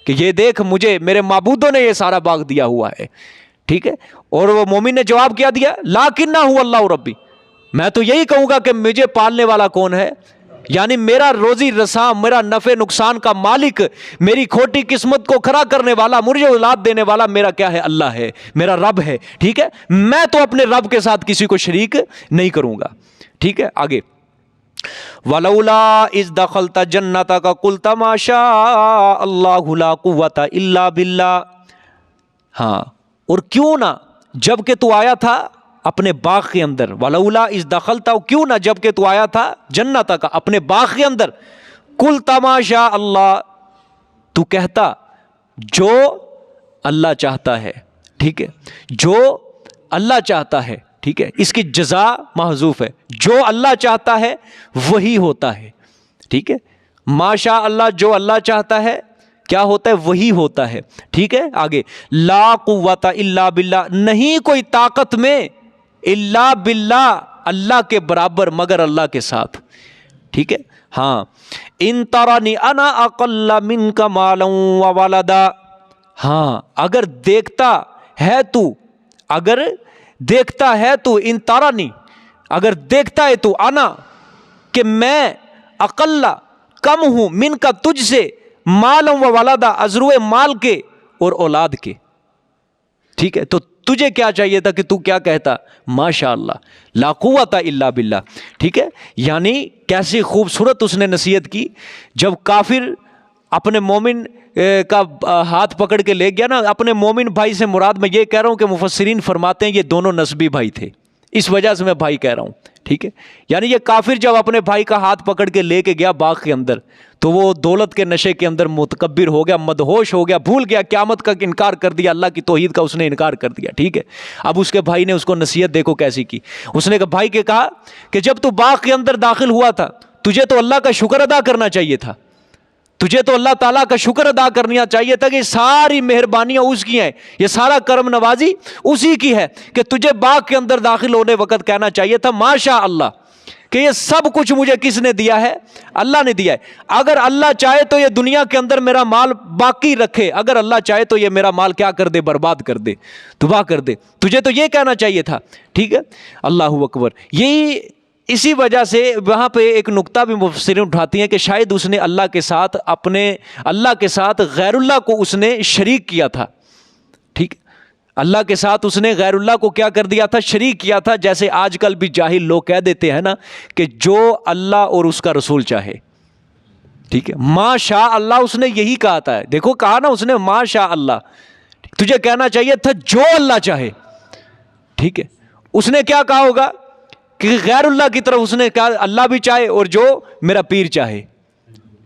کہ یہ دیکھ مجھے میرے معبودوں نے یہ سارا باغ دیا ہوا ہے. ٹھیک ہے، اور وہ مومن نے جواب کیا دیا، لاکنہ هو اللہ ربی، میں تو یہی کہوں گا کہ مجھے پالنے والا کون ہے، یعنی میرا روزی رساں، میرا نفع نقصان کا مالک، میری کھوٹی قسمت کو کھڑا کرنے والا، مجھے اولاد دینے والا میرا کیا ہے، اللہ ہے، میرا رب ہے. ٹھیک ہے، میں تو اپنے رب کے ساتھ کسی کو شریک نہیں کروں گا. ٹھیک ہے، آگے وَلَوْلَا إِذْ دَخَلْتَ جَنَّتَكَ قُلْتَ مَا شَاءَ اللَّهُ لَا قُوَّةَ إِلَّا بِاللَّهِ. ہاں، اور کیوں نہ جب کہ تو آیا تھا اپنے باغ کے اندر، وَلَوْلَا إِذْ دَخَلْتَ، کیوں نہ جب کہ تو آیا تھا جنتک، اپنے باغ کے اندر، قُلْتَ مَا شَاءَ اللَّهُ، تو کہتا جو اللہ چاہتا ہے. ٹھیک ہے، جو اللہ چاہتا ہے. ٹھیک ہے، اس کی جزا محذوف ہے، جو اللہ چاہتا ہے وہی ہوتا ہے. ٹھیک ہے، ما شاء اللہ، جو اللہ چاہتا ہے کیا ہوتا ہے، وہی ہوتا ہے. ٹھیک ہے، آگے لا قوت الا باللہ، نہیں کوئی طاقت میں، الا باللہ، اللہ کے برابر مگر اللہ کے ساتھ. ٹھیک ہے، ہاں، ان ترانی انا اقل منک مالا وولدا. ہاں، اگر دیکھتا ہے تو، اگر دیکھتا ہے تو، ان ترانی، اگر دیکھتا ہے تو، انا، کہ میں، اقل، کم ہوں، من کا، تجھ سے، مالا و ولدا، ازروئے مال کے اور اولاد کے. ٹھیک ہے، تو تجھے کیا چاہیے تھا کہ تو کیا کہتا، ماشاء اللہ لا قوت الا باللہ. ٹھیک ہے، یعنی کیسی خوبصورت اس نے نصیحت کی. جب کافر اپنے مومن کا ہاتھ پکڑ کے لے گیا نا، اپنے مومن بھائی سے مراد میں یہ کہہ رہا ہوں کہ مفسرین فرماتے ہیں یہ دونوں نسبی بھائی تھے، اس وجہ سے میں بھائی کہہ رہا ہوں. ٹھیک ہے، یعنی یہ کافر جب اپنے بھائی کا ہاتھ پکڑ کے لے کے گیا باغ کے اندر، تو وہ دولت کے نشے کے اندر متکبر ہو گیا، مدہوش ہو گیا، بھول گیا، قیامت کا انکار کر دیا، اللہ کی توحید کا اس نے انکار کر دیا. ٹھیک ہے، اب اس کے بھائی نے اس کو نصیحت دیکھو کیسی کی. اس نے بھائی کے کہا کہ جب تو باغ کے اندر داخل ہوا تھا، تجھے تو اللہ کا شکر ادا کرنا چاہیے تھا، تجھے تو اللہ تعالیٰ کا شکر ادا کرنا چاہیے تھا کہ ساری مہربانیاں اس کی ہیں، یہ سارا کرم نوازی اسی کی ہے، کہ تجھے باغ کے اندر داخل ہونے وقت کہنا چاہیے تھا ماشاء اللہ، کہ یہ سب کچھ مجھے کس نے دیا ہے، اللہ نے دیا ہے. اگر اللہ چاہے تو یہ دنیا کے اندر میرا مال باقی رکھے، اگر اللہ چاہے تو یہ میرا مال کیا کر دے، برباد کر دے، تباہ کر دے. تجھے تو یہ کہنا چاہیے تھا. ٹھیک ہے، اللہ اکبر. یہی اسی وجہ سے وہاں پہ ایک نقطہ بھی مفسرین اٹھاتی ہیں کہ شاید اس نے اللہ کے ساتھ، اپنے اللہ کے ساتھ غیر اللہ کو اس نے شریک کیا تھا. ٹھیک، اللہ کے ساتھ اس نے غیر اللہ کو کیا کر دیا تھا، شریک کیا تھا. جیسے آج کل بھی جاہل لوگ کہہ دیتے ہیں نا کہ جو اللہ اور اس کا رسول چاہے. ٹھیک ہے، ما شاء اللہ اس نے یہی کہا تھا. دیکھو کہا نا اس نے ما شاء اللہ، تجھے کہنا چاہیے تھا جو اللہ چاہے. ٹھیک ہے، اس نے کیا کہا ہوگا کہ غیر اللہ کی طرف اس نے کہا اللہ بھی چاہے اور جو میرا پیر چاہے،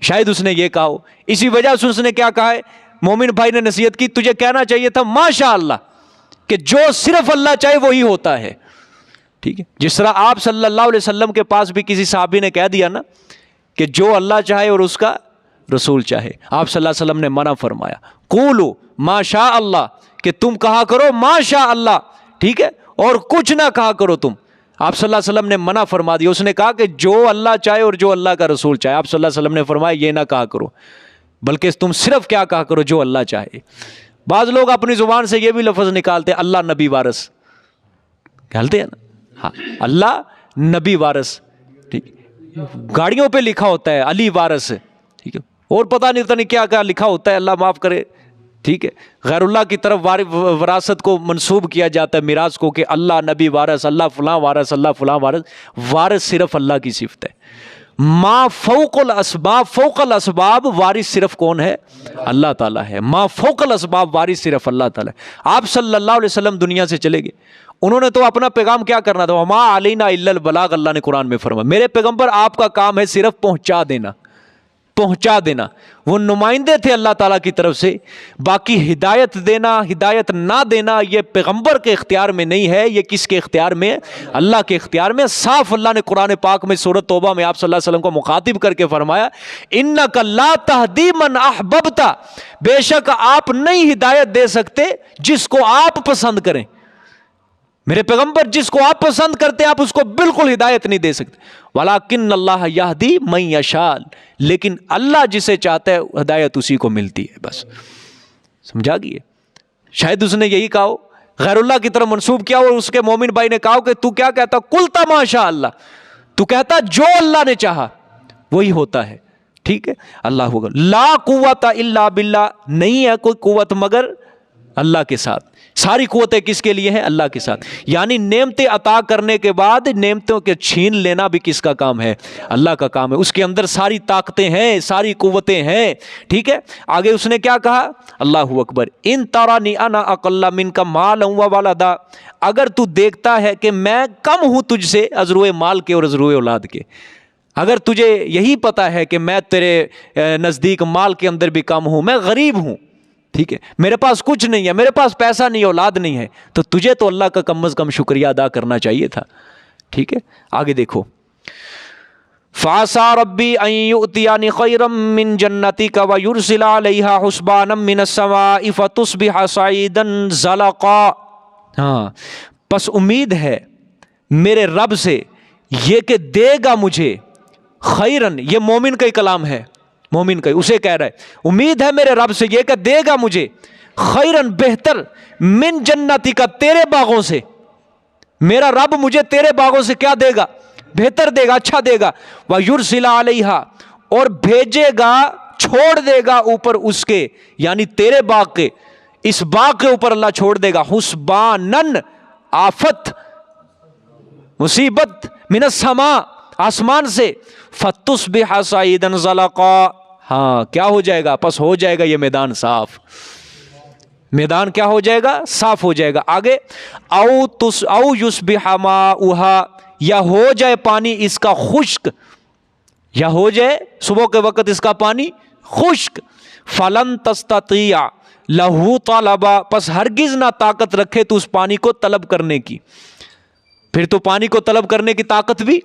شاید اس نے یہ کہا ہو. اسی وجہ سے اس نے کیا کہا ہے، مومن بھائی نے نصیحت کی، تجھے کہنا چاہیے تھا ماشاء اللہ، کہ جو صرف اللہ چاہے وہی ہوتا ہے. ٹھیک ہے، جس طرح آپ صلی اللہ علیہ وسلم کے پاس بھی کسی صحابی نے کہہ دیا نا کہ جو اللہ چاہے اور اس کا رسول چاہے، آپ صلی اللہ علیہ وسلم نے منع فرمایا، قولوا ما شاء اللہ، کہ تم کہا کرو ما شاء اللہ. ٹھیک ہے، اور کچھ نہ کہا کرو تم. آپ صلی اللہ علیہ وسلم نے منع فرما دیا. اس نے کہا کہ جو اللہ چاہے اور جو اللہ کا رسول چاہے. آپ صلی اللہ علیہ وسلم نے فرمایا یہ نہ کہا کرو، بلکہ تم صرف کیا کہا کرو، جو اللہ چاہے. بعض لوگ اپنی زبان سے یہ بھی لفظ نکالتے ہیں، اللہ نبی وارث کہتے ہیں نا. ہاں، اللہ نبی وارث. ٹھیک، گاڑیوں پہ لکھا ہوتا ہے علی وارث. ٹھیک ہے، اور پتہ نہیں کیا کیا لکھا ہوتا ہے، اللہ معاف کرے. ٹھیک ہے، غیر اللہ کی طرف وراثت کو منسوب کیا جاتا ہے، میراث کو، کہ اللہ نبی وارث، اللہ فلاں وارث، اللہ فلاں وارث. وارث صرف اللہ کی صفت ہے. ما فوق الاسباب وارث صرف کون ہے؟ اللہ تعالیٰ ہے. ما فوق الاسباب وارث صرف اللہ تعالیٰ ہے. آپ صلی اللہ علیہ وسلم دنیا سے چلے گئے, انہوں نے تو اپنا پیغام کیا کرنا تھا؟ وما علینا الا البلاغ, اللہ نے قرآن میں فرمایا میرے پیغمبر آپ کا کام ہے صرف پہنچا دینا, پہنچا دینا. وہ نمائندے تھے اللہ تعالیٰ کی طرف سے, باقی ہدایت دینا ہدایت نہ دینا یہ پیغمبر کے اختیار میں نہیں ہے, یہ کس کے اختیار میں ہے؟ اللہ کے اختیار میں. صاف اللہ نے قرآن پاک میں سورۃ توبہ میں آپ صلی اللہ علیہ وسلم کو مخاطب کر کے فرمایا انک لا تہدی من احببت, بے شک آپ نہیں ہدایت دے سکتے جس کو آپ پسند کریں. میرے پیغمبر جس کو آپ پسند کرتے ہیں آپ اس کو بالکل ہدایت نہیں دے سکتے. وَلَٰكِنَّ اللَّهَ يَهْدِي مَن يَشَاءُ, لیکن اللہ جسے چاہتا ہے ہدایت اسی کو ملتی ہے. بس سمجھا گئی. شاید اس نے یہی کہا, غیر اللہ کی طرف منسوب کیا, اور اس کے مومن بھائی نے کہا کہ تو کیا کہتا؟ قُلْتَ مَا شَاءَ اللَّهُ, تو کہتا جو اللہ نے چاہا وہی ہوتا ہے. ٹھیک ہے, اللہ ہوگا. لا قوت الا باللہ, نہیں ہے کوئی قوت مگر اللہ کے ساتھ. ساری قوتیں کس کے لیے ہیں؟ اللہ کے ساتھ. یعنی نعمتیں عطا کرنے کے بعد نعمتوں کے چھین لینا بھی کس کا کام ہے؟ اللہ کا کام ہے. اس کے اندر ساری طاقتیں ہیں, ساری قوتیں ہیں. ٹھیک ہے, آگے اس نے کیا کہا؟ اللہ اکبر. ان ترانی انا اقل منک مالا و ولدا, اگر تو دیکھتا ہے کہ میں کم ہوں تجھ سے ازروئے مال کے اور ازروئے اولاد کے, اگر تجھے یہی پتا ہے کہ میں تیرے نزدیک مال کے اندر بھی کم ہوں, میں غریب ہوں, ٹھیک ہے, میرے پاس کچھ نہیں ہے, میرے پاس پیسہ نہیں, اولاد نہیں ہے, تو تجھے تو اللہ کا کم از کم شکریہ ادا کرنا چاہیے تھا. ٹھیک ہے, آگے دیکھو. فَعَسَىٰ رَبِّي أَن يُؤْتِيَنِي خَيْرًا مِّن جَنَّتِكَ وَيُرْسِلَ عَلَيْهَا حُسْبَانًا مِّنَ السَّمَاءِ فَتُصْبِحَ صَعِيدًا زَلَقًا. ہاں, پس امید ہے میرے رب سے یہ کہ دے گا مجھے خیرن, یہ مومن کا ہی کلام ہے, مومن کا, اسے کہہ رہا ہے امید ہے میرے رب سے یہ کہ دے گا مجھے خیرن بہتر, من جنتی کا, تیرے باغوں سے. میرا رب مجھے تیرے باغوں سے کیا دے گا؟ بہتر دے گا, اچھا دے گا. وَيُرْسِلَ عَلَيْهَا, اور بھیجے گا, چھوڑ دے گا اوپر اس کے, یعنی تیرے باغ کے, اس باغ کے اوپر اللہ چھوڑ دے گا حسبانن, آفت مصیبت, من السماء, آسمان سے, فَتُصْبِحَ صَعِيدًا زَلَقًا. ہاں, کیا ہو جائے گا؟ پس ہو جائے گا یہ میدان صاف. میدان کیا ہو جائے گا؟ صاف ہو جائے گا. آگے او یصبح ماؤہا, یا ہو جائے پانی اس کا خشک, یا ہو جائے صبح کے وقت اس کا پانی خشک. فلن تستطیع لہو طلبا, پس ہرگز نہ طاقت رکھے تو اس پانی کو طلب کرنے کی, پھر تو پانی کو طلب کرنے کی طاقت بھی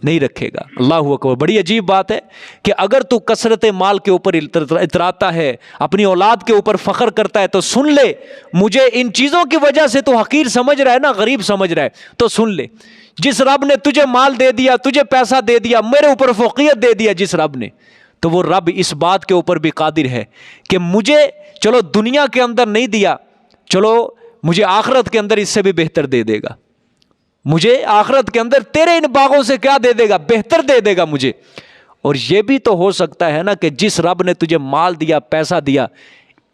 نہیں رکھے گا. اللہ اکبر. بڑی عجیب بات ہے کہ اگر تو کثرت مال کے اوپر اتراتا ہے, اپنی اولاد کے اوپر فخر کرتا ہے, تو سن لے, مجھے ان چیزوں کی وجہ سے تو حقیر سمجھ رہا ہے نا, غریب سمجھ رہا ہے, تو سن لے, جس رب نے تجھے مال دے دیا, تجھے پیسہ دے دیا, میرے اوپر فوقیت دے دیا جس رب نے, تو وہ رب اس بات کے اوپر بھی قادر ہے کہ مجھے چلو دنیا کے اندر نہیں دیا, چلو مجھے آخرت کے اندر اس سے بھی بہتر دے دے گا. مجھے آخرت کے اندر تیرے ان باغوں سے کیا دے دے گا؟ بہتر دے دے گا مجھے. اور یہ بھی تو ہو سکتا ہے نا کہ جس رب نے تجھے مال دیا, پیسہ دیا,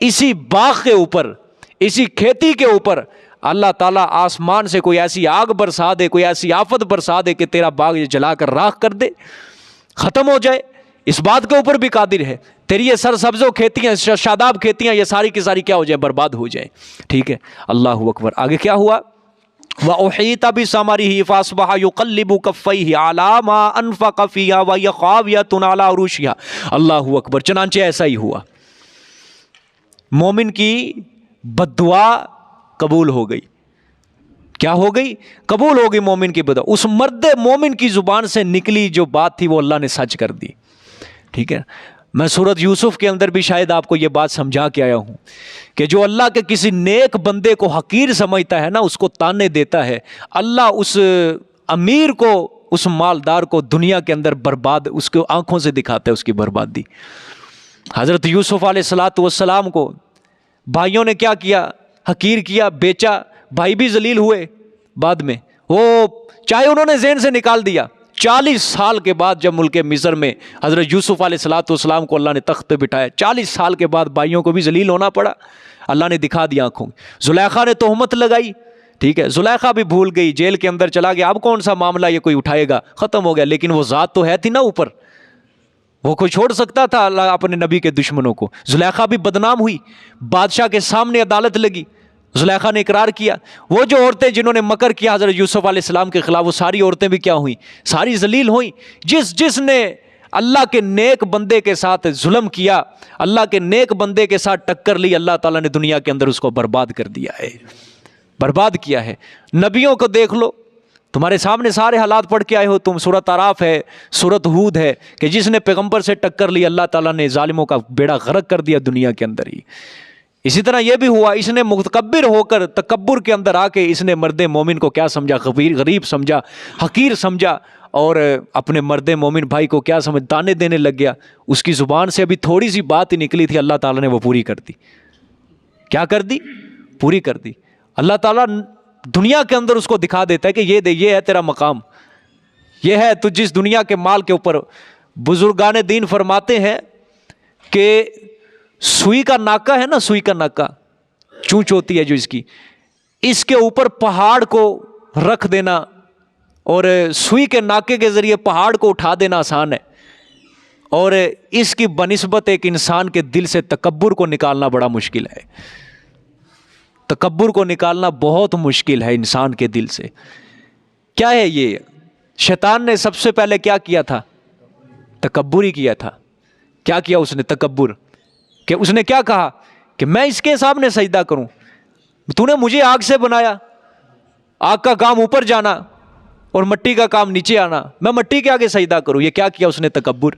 اسی باغ کے اوپر, اسی کھیتی کے اوپر اللہ تعالیٰ آسمان سے کوئی ایسی آگ برسا دے, کوئی ایسی آفت برسا دے کہ تیرا باغ یہ جلا کر راکھ کر دے, ختم ہو جائے. اس بات کے اوپر بھی قادر ہے. تیری یہ سرسبز و کھیتیاں, شاداب کھیتیاں, یہ ساری کی ساری کیا ہو جائے؟ برباد ہو جائے. ٹھیک ہے, اللہ اکبر. آگے کیا ہوا؟ وَأُحِيطَ بِثَمَرِهِ فَأَصْبَحَ يُقَلِّبُ كَفَّيْهِ عَلَىٰ مَا أَنفَقَ فِيهَا وَهِيَ خَاوِيَةٌ عَلَىٰ عُرُوشِهَا. اللہ اکبر. چنانچہ ایسا ہی ہوا, مومن کی بد دعا قبول ہو گئی. کیا ہو گئی؟ قبول ہو گئی مومن کی بد دعا. اس مرد مومن کی زبان سے نکلی جو بات تھی وہ اللہ نے سچ کر دی. ٹھیک ہے, میں سورۃ یوسف کے اندر بھی شاید آپ کو یہ بات سمجھا کے آیا ہوں کہ جو اللہ کے کسی نیک بندے کو حقیر سمجھتا ہے نا, اس کو تانے دیتا ہے, اللہ اس امیر کو, اس مالدار کو دنیا کے اندر برباد, اس کو آنکھوں سے دکھاتا ہے اس کی بربادی. حضرت یوسف علیہ السلام کو بھائیوں نے کیا کیا؟ حقیر کیا, بیچا, بھائی بھی ذلیل ہوئے بعد میں, وہ چاہے انہوں نے ذہن سے نکال دیا. 40 سال کے بعد جب ملک مصر میں حضرت یوسف علیہ السلام کو اللہ نے تخت پہ بٹھایا, 40 سال کے بعد بھائیوں کو بھی ذلیل ہونا پڑا, اللہ نے دکھا دیا آنکھوں. زلیخا نے تہمت لگائی, ٹھیک ہے، زلیخا بھی بھول گئی، جیل کے اندر چلا گیا، اب کون سا معاملہ یہ کوئی اٹھائے گا، ختم ہو گیا، لیکن وہ ذات تو ہے تھی نا اوپر، وہ کوئی چھوڑ سکتا تھا اللہ اپنے نبی کے دشمنوں کو؟ زلیخا بھی بدنام ہوئی، بادشاہ کے سامنے عدالت لگی، زلیخا نے اقرار کیا۔ وہ جو عورتیں جنہوں نے مکر کیا حضرت یوسف علیہ السلام کے خلاف، وہ ساری عورتیں بھی کیا ہوئیں؟ ساری ذلیل ہوئیں۔ جس نے اللہ کے نیک بندے کے ساتھ ظلم کیا، اللہ کے نیک بندے کے ساتھ ٹکر لی، اللہ تعالیٰ نے دنیا کے اندر اس کو برباد کر دیا ہے، برباد کیا ہے۔ نبیوں کو دیکھ لو، تمہارے سامنے سارے حالات پڑھ کے آئے ہو تم، سورۃ اعراف ہے، سورۃ ہود ہے، کہ جس نے پیغمبر سے ٹکر لی اللہ تعالیٰ نے ظالموں کا بیڑا غرق کر دیا دنیا کے اندر ہی۔ اسی طرح یہ بھی ہوا، اس نے متکبر ہو کر تکبر کے اندر آ کے اس نے مرد مومن کو کیا سمجھا؟ غریب سمجھا، حقیر سمجھا، اور اپنے مرد مومن بھائی کو کیا سمجھ تانے دینے لگ گیا۔ اس کی زبان سے ابھی تھوڑی سی بات ہی نکلی تھی، اللہ تعالیٰ نے وہ پوری کر دی۔ کیا کر دی؟ پوری کر دی۔ اللہ تعالیٰ دنیا کے اندر اس کو دکھا دیتا ہے کہ یہ ہے تیرا مقام، یہ ہے تو جس دنیا کے مال کے اوپر۔ بزرگان دین فرماتے ہیں کہ سوئی کا ناکا ہے نا، سوئی کا ناکا، چونچ ہوتی ہے جو اس کے اوپر پہاڑ کو رکھ دینا اور سوئی کے ناکے کے ذریعے پہاڑ کو اٹھا دینا آسان ہے، اور اس کی بنسبت ایک انسان کے دل سے تکبر کو نکالنا بڑا مشکل ہے۔ تکبر کو نکالنا بہت مشکل ہے انسان کے دل سے۔ کیا ہے یہ؟ شیطان نے سب سے پہلے کیا کیا تھا؟ تکبر ہی کیا تھا۔ کیا کیا اس نے؟ تکبر، کہ اس نے کیا کہا کہ میں اس کے سامنے سجدہ کروں؟ تو نے مجھے آگ سے بنایا، آگ کا کام اوپر جانا اور مٹی کا کام نیچے آنا، میں مٹی کے آگے سجدہ کروں؟ یہ کیا کیا اس نے؟ تکبر۔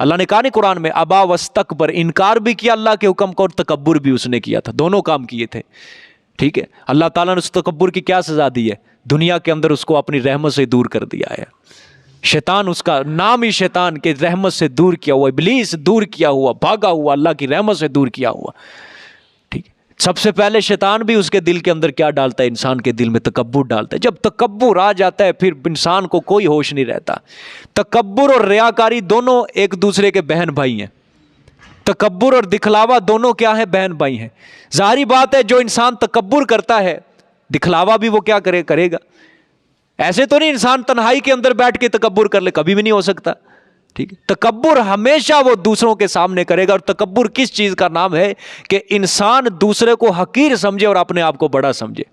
اللہ نے کہا نہیں قرآن میں، ابا واستکبر، انکار بھی کیا اللہ کے حکم کا اور تکبر بھی اس نے کیا تھا، دونوں کام کیے تھے۔ ٹھیک ہے، اللہ تعالیٰ نے اس تکبر کی کیا سزا دی ہے؟ دنیا کے اندر اس کو اپنی رحمت سے دور کر دیا ہے۔ شیطان، اس کا نام ہی شیطان، کے رحمت سے دور کیا ہوا، ابلیس دور کیا ہوا، بھاگا ہوا، اللہ کی رحمت سے دور کیا ہوا۔ ٹھیک ہے، سب سے پہلے شیطان بھی اس کے دل کے اندر کیا ڈالتا ہے؟ انسان کے دل میں تکبر ڈالتا ہے۔ جب تکبر آ جاتا ہے پھر انسان کو کوئی ہوش نہیں رہتا۔ تکبر اور ریاکاری دونوں ایک دوسرے کے بہن بھائی ہیں۔ تکبر اور دکھلاوا دونوں کیا ہیں؟ بہن بھائی ہیں۔ ظاہری بات ہے جو انسان تکبر کرتا ہے، دکھلاوا بھی وہ کیا کرے گا۔ ایسے تو نہیں انسان تنہائی کے اندر بیٹھ کے تکبر کر لے، کبھی بھی نہیں ہو سکتا۔ ٹھیک ہے، تکبر ہمیشہ وہ دوسروں کے سامنے کرے گا۔ اور تکبر کس چیز کا نام ہے؟ کہ انسان دوسرے کو حقیر سمجھے اور اپنے آپ کو بڑا سمجھے۔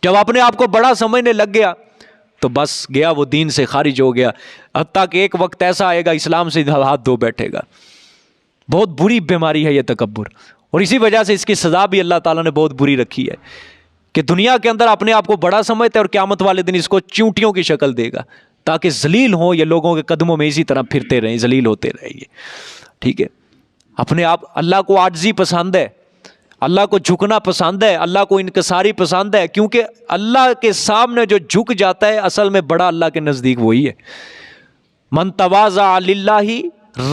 جب اپنے آپ کو بڑا سمجھنے لگ گیا تو بس گیا، وہ دین سے خارج ہو گیا، حتیٰ کہ ایک وقت ایسا آئے گا اسلام سے ہاتھ دھو بیٹھے گا۔ بہت بری بیماری ہے یہ تکبر، اور اسی وجہ سے اس کی سزا بھی اللہ تعالیٰ نے بہت بری رکھی ہے کہ دنیا کے اندر اپنے آپ کو بڑا سمجھتا ہے اور قیامت والے دن اس کو چونٹیوں کی شکل دے گا، تاکہ ذلیل ہوں یہ لوگوں کے قدموں میں اسی طرح پھرتے رہیں، ذلیل ہوتے رہیں یہ۔ ٹھیک ہے، اپنے آپ، اللہ کو عاجزی پسند ہے، اللہ کو جھکنا پسند ہے، اللہ کو انکساری پسند ہے، کیونکہ اللہ کے سامنے جو جھک جاتا ہے اصل میں بڑا اللہ کے نزدیک وہی ہے۔ من تواضع للہ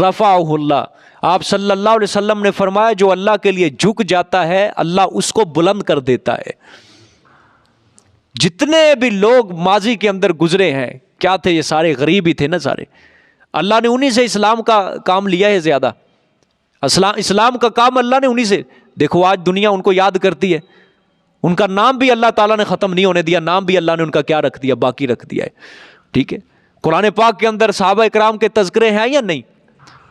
رفعہ اللہ، آپ صلی اللہ علیہ وسلم نے فرمایا جو اللہ کے لیے جھک جاتا ہے اللہ اس کو بلند کر دیتا ہے۔ جتنے بھی لوگ ماضی کے اندر گزرے ہیں کیا تھے؟ یہ سارے غریب ہی تھے نا سارے۔ اللہ نے انہی سے اسلام کا کام لیا ہے زیادہ، اسلام کا کام اللہ نے انہی سے۔ دیکھو آج دنیا ان کو یاد کرتی ہے، ان کا نام بھی اللہ تعالیٰ نے ختم نہیں ہونے دیا، نام بھی اللہ نے ان کا کیا رکھ دیا؟ باقی رکھ دیا ہے۔ ٹھیک ہے، قرآن پاک کے اندر صحابہ اکرام کے تذکرے ہیں یا نہیں؟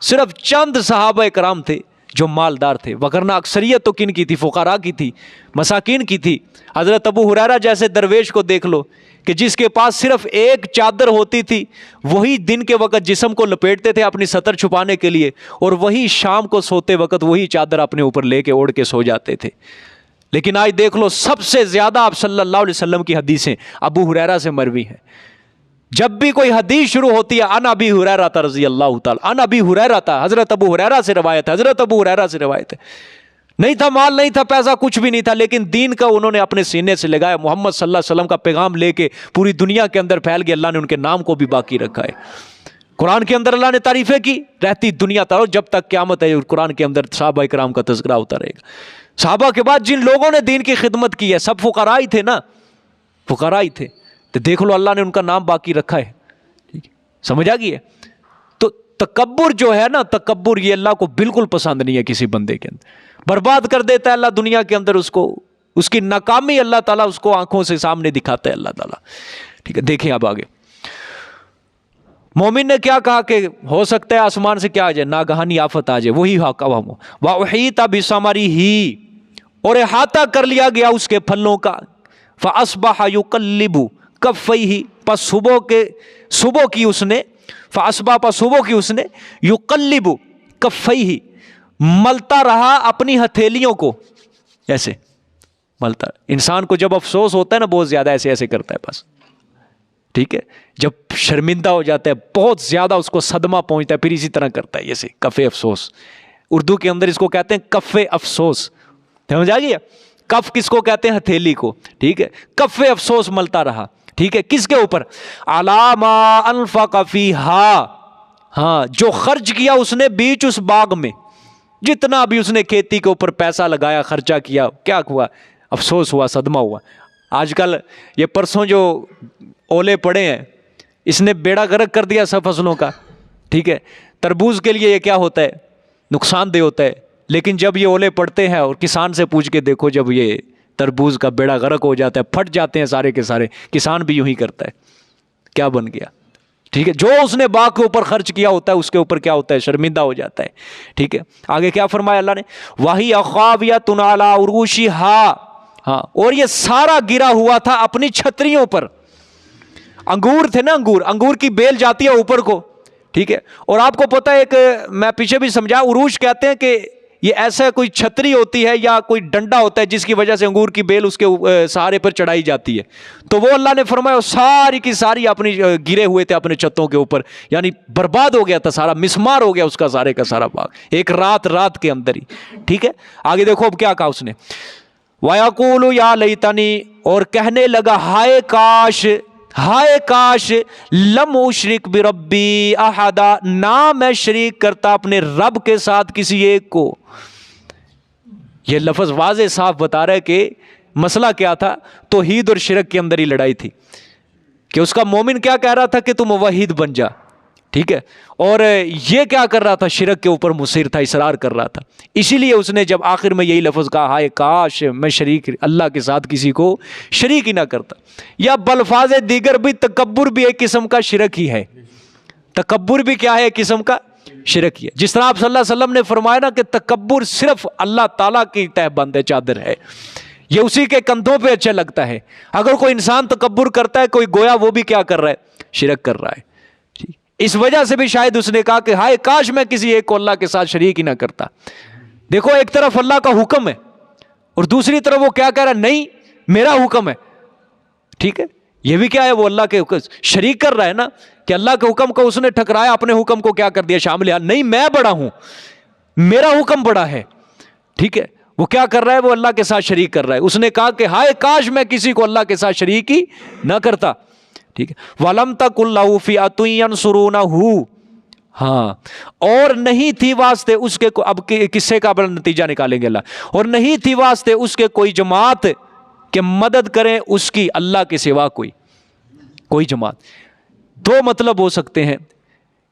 صرف چند صحابہ اکرام تھے جو مالدار تھے، وگرنہ اکثریت تو کن کی تھی؟ فقراء کی تھی، مساکین کی تھی۔ حضرت ابو ہریرہ جیسے درویش کو دیکھ لو کہ جس کے پاس صرف ایک چادر ہوتی تھی، وہی دن کے وقت جسم کو لپیٹتے تھے اپنی سطر چھپانے کے لیے، اور وہی شام کو سوتے وقت وہی چادر اپنے اوپر لے کے اوڑھ کے سو جاتے تھے۔ لیکن آج دیکھ لو سب سے زیادہ آپ صلی اللہ علیہ وسلم کی حدیثیں ابو ہریرہ سے مروی ہیں۔ جب بھی کوئی حدیث شروع ہوتی ہے ان ابی ہریرہ رضی اللہ تعالی، ان ابی ہریرہ، حضرت ابو ہریرہ سے روایت ہے، حضرت ابو ہریرہ سے روایت ہے۔ نہیں تھا مال، نہیں تھا پیسہ، کچھ بھی نہیں تھا، لیکن دین کا انہوں نے اپنے سینے سے لگایا، محمد صلی اللہ علیہ وسلم کا پیغام لے کے پوری دنیا کے اندر پھیل گیا۔ اللہ نے ان کے نام کو بھی باقی رکھا ہے۔ قرآن کے اندر اللہ نے تعریفیں کی، رہتی دنیا تک جب تک قیامت ہے، قرآن کے اندر صحابہ کرام کا تذکرہ ہوتا رہے گا۔ صحابہ کے بعد جن لوگوں نے دین کی خدمت کی ہے سب فقراء ہی تھے نا، فقراء ہی تھے، تو دیکھ لو اللہ نے ان کا نام باقی رکھا ہے۔ سمجھ آ گئی ہے؟ تو تکبر جو ہے نا، تکبر یہ اللہ کو بالکل پسند نہیں ہے، کسی بندے کے اندر برباد کر دیتا ہے اللہ دنیا کے اندر اس کو، اس کی ناکامی اللہ تعالیٰ اس کو آنکھوں سے سامنے دکھاتا ہے اللہ تعالیٰ. ٹھیک ہے, دیکھیں اب آگے مومن نے کیا کہا کہ ہو سکتا ہے آسمان سے کیا آ جائے, ناگہانی آفت آ جائے. وہی وَأُحِيطَ بِثَمَرِهِ, اور احاطہ کر لیا گیا اس کے پھلوں کا. فَأَصْبَحَ يُقَلِّبُ كَفَّيْهِ, پس صبح کی اس نے يُقَلِّبُ كَفَّيْهِ, ملتا رہا اپنی ہتھیلیوں کو, ایسے ملتا. انسان کو جب افسوس ہوتا ہے نا بہت زیادہ ایسے ایسے کرتا ہے بس. ٹھیک ہے, جب شرمندہ ہو جاتا ہے بہت زیادہ اس کو صدمہ پہنچتا ہے پھر اسی طرح کرتا ہے ایسے کف افسوس. اردو کے اندر اس کو کہتے ہیں کف افسوس. سمجھ آ گیا؟ کف کس کو کہتے ہیں؟ ہتھیلی کو. ٹھیک ہے, کف افسوس ملتا رہا. ٹھیک ہے, کس کے اوپر؟ عَلَىٰ مَا أَنفَقَ فِيهَا, ہاں جو خرچ کیا اس نے بیچ اس باغ میں, جتنا بھی اس نے کھیتی کے اوپر پیسہ لگایا خرچہ کیا, کیا ہوا؟ افسوس ہوا, صدمہ ہوا. آج کل یہ پرسوں جو اولے پڑے ہیں اس نے بیڑا غرق کر دیا سب فصلوں کا. ٹھیک ہے, تربوز کے لیے یہ کیا ہوتا ہے؟ نقصان دہ ہوتا ہے. لیکن جب یہ اولے پڑتے ہیں اور کسان سے پوچھ کے دیکھو, جب یہ تربوز کا بیڑا غرق ہو جاتا ہے, پھٹ جاتے ہیں سارے کے سارے, کسان بھی یوں ہی کرتا ہے. کیا بن گیا؟ ٹھیک ہے, جو اس نے باغ کے اوپر خرچ کیا ہوتا ہے اس کے اوپر کیا ہوتا ہے؟ شرمندہ ہو جاتا ہے. ٹھیک ہے, آگے کیا فرمایا اللہ نے؟ وَهِيَ خَاوِيَةٌ عَلَىٰ عُرُوشِهَا, ہاں اور یہ سارا گرا ہوا تھا اپنی چھتریوں پر. انگور تھے نا, انگور کی بیل جاتی ہے اوپر کو. ٹھیک ہے, اور آپ کو پتہ ہے ایک میں پیچھے بھی سمجھا, عروج کہتے ہیں کہ یہ ایسا کوئی چھتری ہوتی ہے یا کوئی ڈنڈا ہوتا ہے جس کی وجہ سے انگور کی بیل اس کے سہارے پر چڑھائی جاتی ہے. تو وہ اللہ نے فرمایا ساری کی ساری اپنی گرے ہوئے تھے اپنے چھتوں کے اوپر, یعنی برباد ہو گیا تھا سارا, مسمار ہو گیا اس کا سارے کا سارا باغ ایک رات کے اندر ہی. ٹھیک ہے, آگے دیکھو اب کیا کہا اس نے؟ وَيَقُولُ يَا لَيْتَنِي, اور کہنے لگا ہائے کاش لم اشرک بربی احدا, نہ میں شریک کرتا اپنے رب کے ساتھ کسی ایک کو. یہ لفظ واضح صاف بتا رہا ہے کہ مسئلہ کیا تھا؟ توحید اور شرک کے اندر ہی لڑائی تھی کہ اس کا مومن کیا کہہ رہا تھا کہ تم موحد بن جا. ٹھیک ہے, اور یہ کیا کر رہا تھا؟ شرک کے اوپر مصر تھا, اصرار کر رہا تھا. اسی لیے اس نے جب آخر میں یہی لفظ کہا ہائے کاش میں شریک اللہ کے ساتھ کسی کو شریک ہی نہ کرتا. یا بلفاظ دیگر بھی تکبر بھی ایک قسم کا شرک ہی ہے. تکبر بھی کیا ہے؟ ایک قسم کا شرک ہی ہے. جس طرح آپ صلی اللہ علیہ وسلم نے فرمایا نا کہ تکبر صرف اللہ تعالیٰ کی تہ بند ہے, چادر ہے, یہ اسی کے کندھوں پہ اچھا لگتا ہے. اگر کوئی انسان تکبر کرتا ہے کوئی گویا وہ بھی کیا کر رہا ہے؟ شرک کر رہا ہے. اس وجہ سے بھی شاید اس نے کہا کہ ہائے کاش میں کسی ایک کو اللہ کے ساتھ شریک ہی نہ کرتا. دیکھو ایک طرف اللہ کا حکم ہے اور دوسری طرف وہ کیا کہہ رہا ہے؟ نہیں میرا حکم ہے. ٹھیک ہے, یہ بھی کیا ہے؟ وہ اللہ کے شریک کر رہا ہے نا, کہ اللہ کے حکم کو اس نے ٹھکرایا, اپنے حکم کو کیا کر دیا؟ شامل. نہیں میں بڑا ہوں, میرا حکم بڑا ہے. ٹھیک ہے, وہ کیا کر رہا ہے؟ وہ اللہ کے ساتھ شریک کر رہا ہے. اس نے کہا کہ ہائے کاش میں کسی کو اللہ کے ساتھ شریک ہی نہ کرتا. ٹھیک ہے, وَلَمْ تَكُنْ لَهُ فِئَةٌ يَنْصُرُونَهُ, ہاں اور نہیں تھی واسطے اس کے, اب قصے کا بڑا نتیجہ نکالیں گے اللہ, اور نہیں تھی واسطے اس کے کوئی جماعت کہ مدد کریں اس کی اللہ کے سوا کوئی جماعت. دو مطلب ہو سکتے ہیں,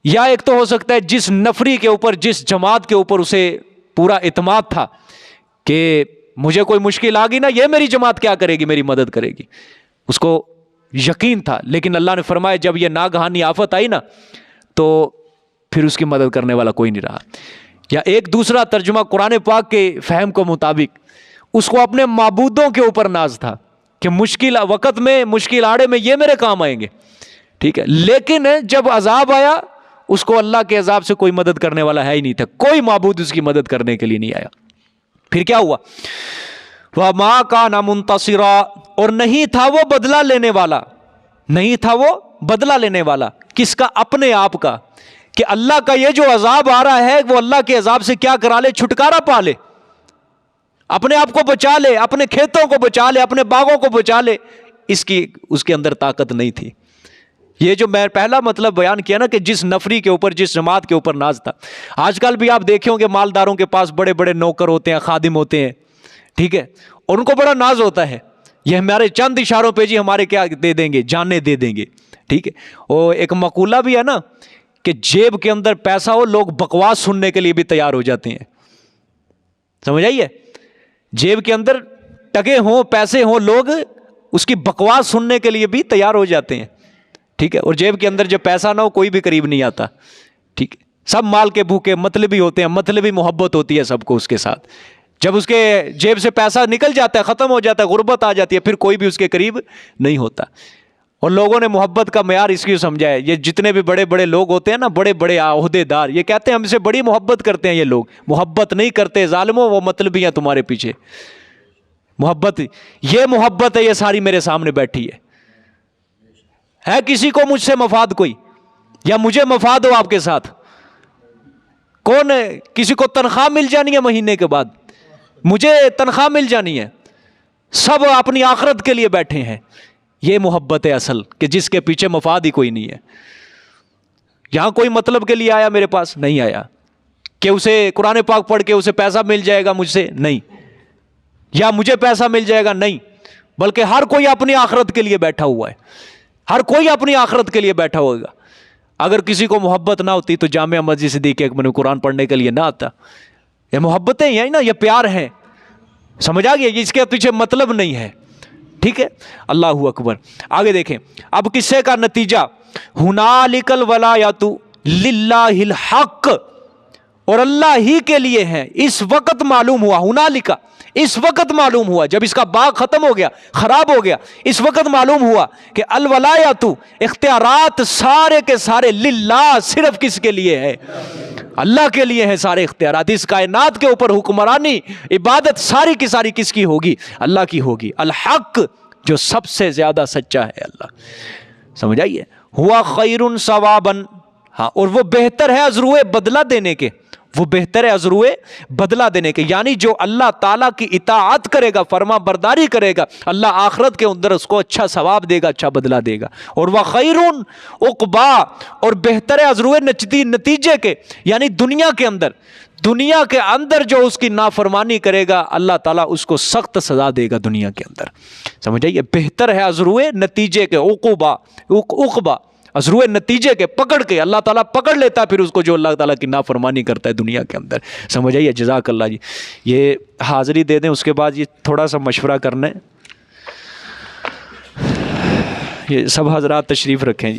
یا ایک تو ہو سکتا ہے جس نفری کے اوپر, جس جماعت کے اوپر اسے پورا اعتماد تھا کہ مجھے کوئی مشکل آ گئی نا یہ میری جماعت کیا کرے گی؟ میری مدد کرے گی, اس کو یقین تھا. لیکن اللہ نے فرمایا جب یہ ناگہانی آفت آئی نا تو پھر اس کی مدد کرنے والا کوئی نہیں رہا. یا ایک دوسرا ترجمہ قرآن پاک کے فہم کو مطابق اس کو اپنے معبودوں کے اوپر ناز تھا کہ مشکل وقت میں, مشکل آڑے میں یہ میرے کام آئیں گے. ٹھیک ہے, لیکن جب عذاب آیا اس کو اللہ کے عذاب سے کوئی مدد کرنے والا ہے ہی نہیں تھا, کوئی معبود اس کی مدد کرنے کے لیے نہیں آیا. پھر کیا ہوا؟ وَمَا كَانَ مُنْتَصِرًا, اور نہیں تھا وہ بدلہ لینے والا, نہیں تھا وہ بدلہ لینے والا. کس کا؟ اپنے آپ کا, کہ اللہ کا یہ جو عذاب آ رہا ہے وہ اللہ کے عذاب سے کیا کرا لے؟ چھٹکارا پا لے, اپنے آپ کو بچا لے, اپنے کھیتوں کو بچا لے, اپنے باغوں کو بچا لے. اس کے اندر طاقت نہیں تھی. یہ جو میں پہلا مطلب بیان کیا نا کہ جس نفری کے اوپر, جس جماعت کے اوپر ناز تھا. آج کل بھی آپ دیکھیں گے مالداروں کے پاس بڑے بڑے نوکر ہوتے ہیں, خادم ہوتے ہیں. ٹھیک ہے, اور ان کو بڑا ناز ہوتا ہے یہ ہمارے چند اشاروں پہ جی ہمارے کیا دے دیں گے؟ جانیں دے دیں گے. ٹھیک ہے, اور ایک مقولہ بھی ہے نا کہ جیب کے اندر پیسہ ہو لوگ بکواس سننے کے لیے بھی تیار ہو جاتے ہیں. سمجھ آئیے؟ جیب کے اندر ٹگے ہوں پیسے ہوں لوگ اس کی بکواس سننے کے لیے بھی تیار ہو جاتے ہیں، ٹھیک ہے، اور جیب کے اندر جب پیسہ نہ ہو کوئی بھی قریب نہیں آتا، ٹھیک ہے، سب مال کے بھوکے مطلبی ہوتے ہیں، مطلبی محبت ہوتی ہے سب کو اس کے ساتھ، جب اس کے جیب سے پیسہ نکل جاتا ہے ختم ہو جاتا ہے غربت آ جاتی ہے پھر کوئی بھی اس کے قریب نہیں ہوتا۔ اور لوگوں نے محبت کا معیار اس لیے سمجھا ہے، یہ جتنے بھی بڑے بڑے لوگ ہوتے ہیں نا، بڑے بڑے عہدے دار، یہ کہتے ہیں ہم سے بڑی محبت کرتے ہیں، یہ لوگ محبت نہیں کرتے ظالموں، وہ مطلبی ہیں تمہارے پیچھے، محبت یہ محبت ہے، یہ ساری میرے سامنے بیٹھی ہے کسی کو مجھ سے مفاد کوئی، یا مجھے مفاد ہو آپ کے ساتھ؟ کون ہے؟ کسی کو تنخواہ مل جانی ہے مہینے کے بعد، مجھے تنخواہ مل جانی ہے، سب اپنی آخرت کے لیے بیٹھے ہیں، یہ محبت ہے اصل، کہ جس کے پیچھے مفاد ہی کوئی نہیں ہے۔ یہاں کوئی مطلب کے لیے آیا میرے پاس نہیں آیا، کہ اسے قرآن پاک پڑھ کے اسے پیسہ مل جائے گا مجھ سے، نہیں، یا مجھے پیسہ مل جائے گا، نہیں، بلکہ ہر کوئی اپنی آخرت کے لیے بیٹھا ہوا ہے، ہر کوئی اپنی آخرت کے لیے بیٹھا ہوگا۔ اگر کسی کو محبت نہ ہوتی تو جامعہ مسجد صدیق اکبر میں قرآن پڑھنے کے لیے نہ آتا۔ یہ محبتیں ہیں نا، یہ پیار ہیں، سمجھ آ گیا، اس کے پیچھے مطلب نہیں ہے، ٹھیک ہے۔ اللہ اکبر۔ آگے دیکھیں، اب قصے کا نتیجہ، ہنالک الولایۃ للہ الحق، اور اللہ ہی کے لیے ہے، اس وقت معلوم ہوا، ہنالک اس وقت معلوم ہوا، جب اس کا باغ ختم ہو گیا، خراب ہو گیا، اس وقت معلوم ہوا کہ الولایۃ اختیارات سارے کے سارے للہ صرف کس کے لیے ہے؟ اللہ کے لیے ہے سارے اختیارات، اس کائنات کے اوپر حکمرانی عبادت ساری کی ساری کس کی ہوگی؟ اللہ کی ہوگی، الحق جو سب سے زیادہ سچا ہے اللہ، سمجھ آئیے، ہوا خیر ثوابا، ہاں، اور وہ بہتر ہے عذروئے بدلہ دینے کے، وہ بہتر ہے عذروئے بدلہ دینے کے، یعنی جو اللہ تعالیٰ کی اطاعت کرے گا، فرما برداری کرے گا، اللہ آخرت کے اندر اس کو اچھا ثواب دے گا، اچھا بدلہ دے گا، اور وخیر عقبا، اور بہتر ہے عذروئے نتیجے کے، یعنی دنیا کے اندر جو اس کی نافرمانی کرے گا اللہ تعالیٰ اس کو سخت سزا دے گا دنیا کے اندر، سمجھ آئیے، بہتر ہے عذروئے نتیجے کے، عقبا عذروئے نتیجے کے، پکڑ کے اللہ تعالیٰ پکڑ لیتا ہے پھر اس کو جو اللہ تعالیٰ کی نافرمانی کرتا ہے دنیا کے اندر، سمجھ آئیے۔ جزاک اللہ جی، یہ حاضری دے دیں، اس کے بعد یہ تھوڑا سا مشورہ کرنا ہے، یہ سب حضرات تشریف رکھیں جی۔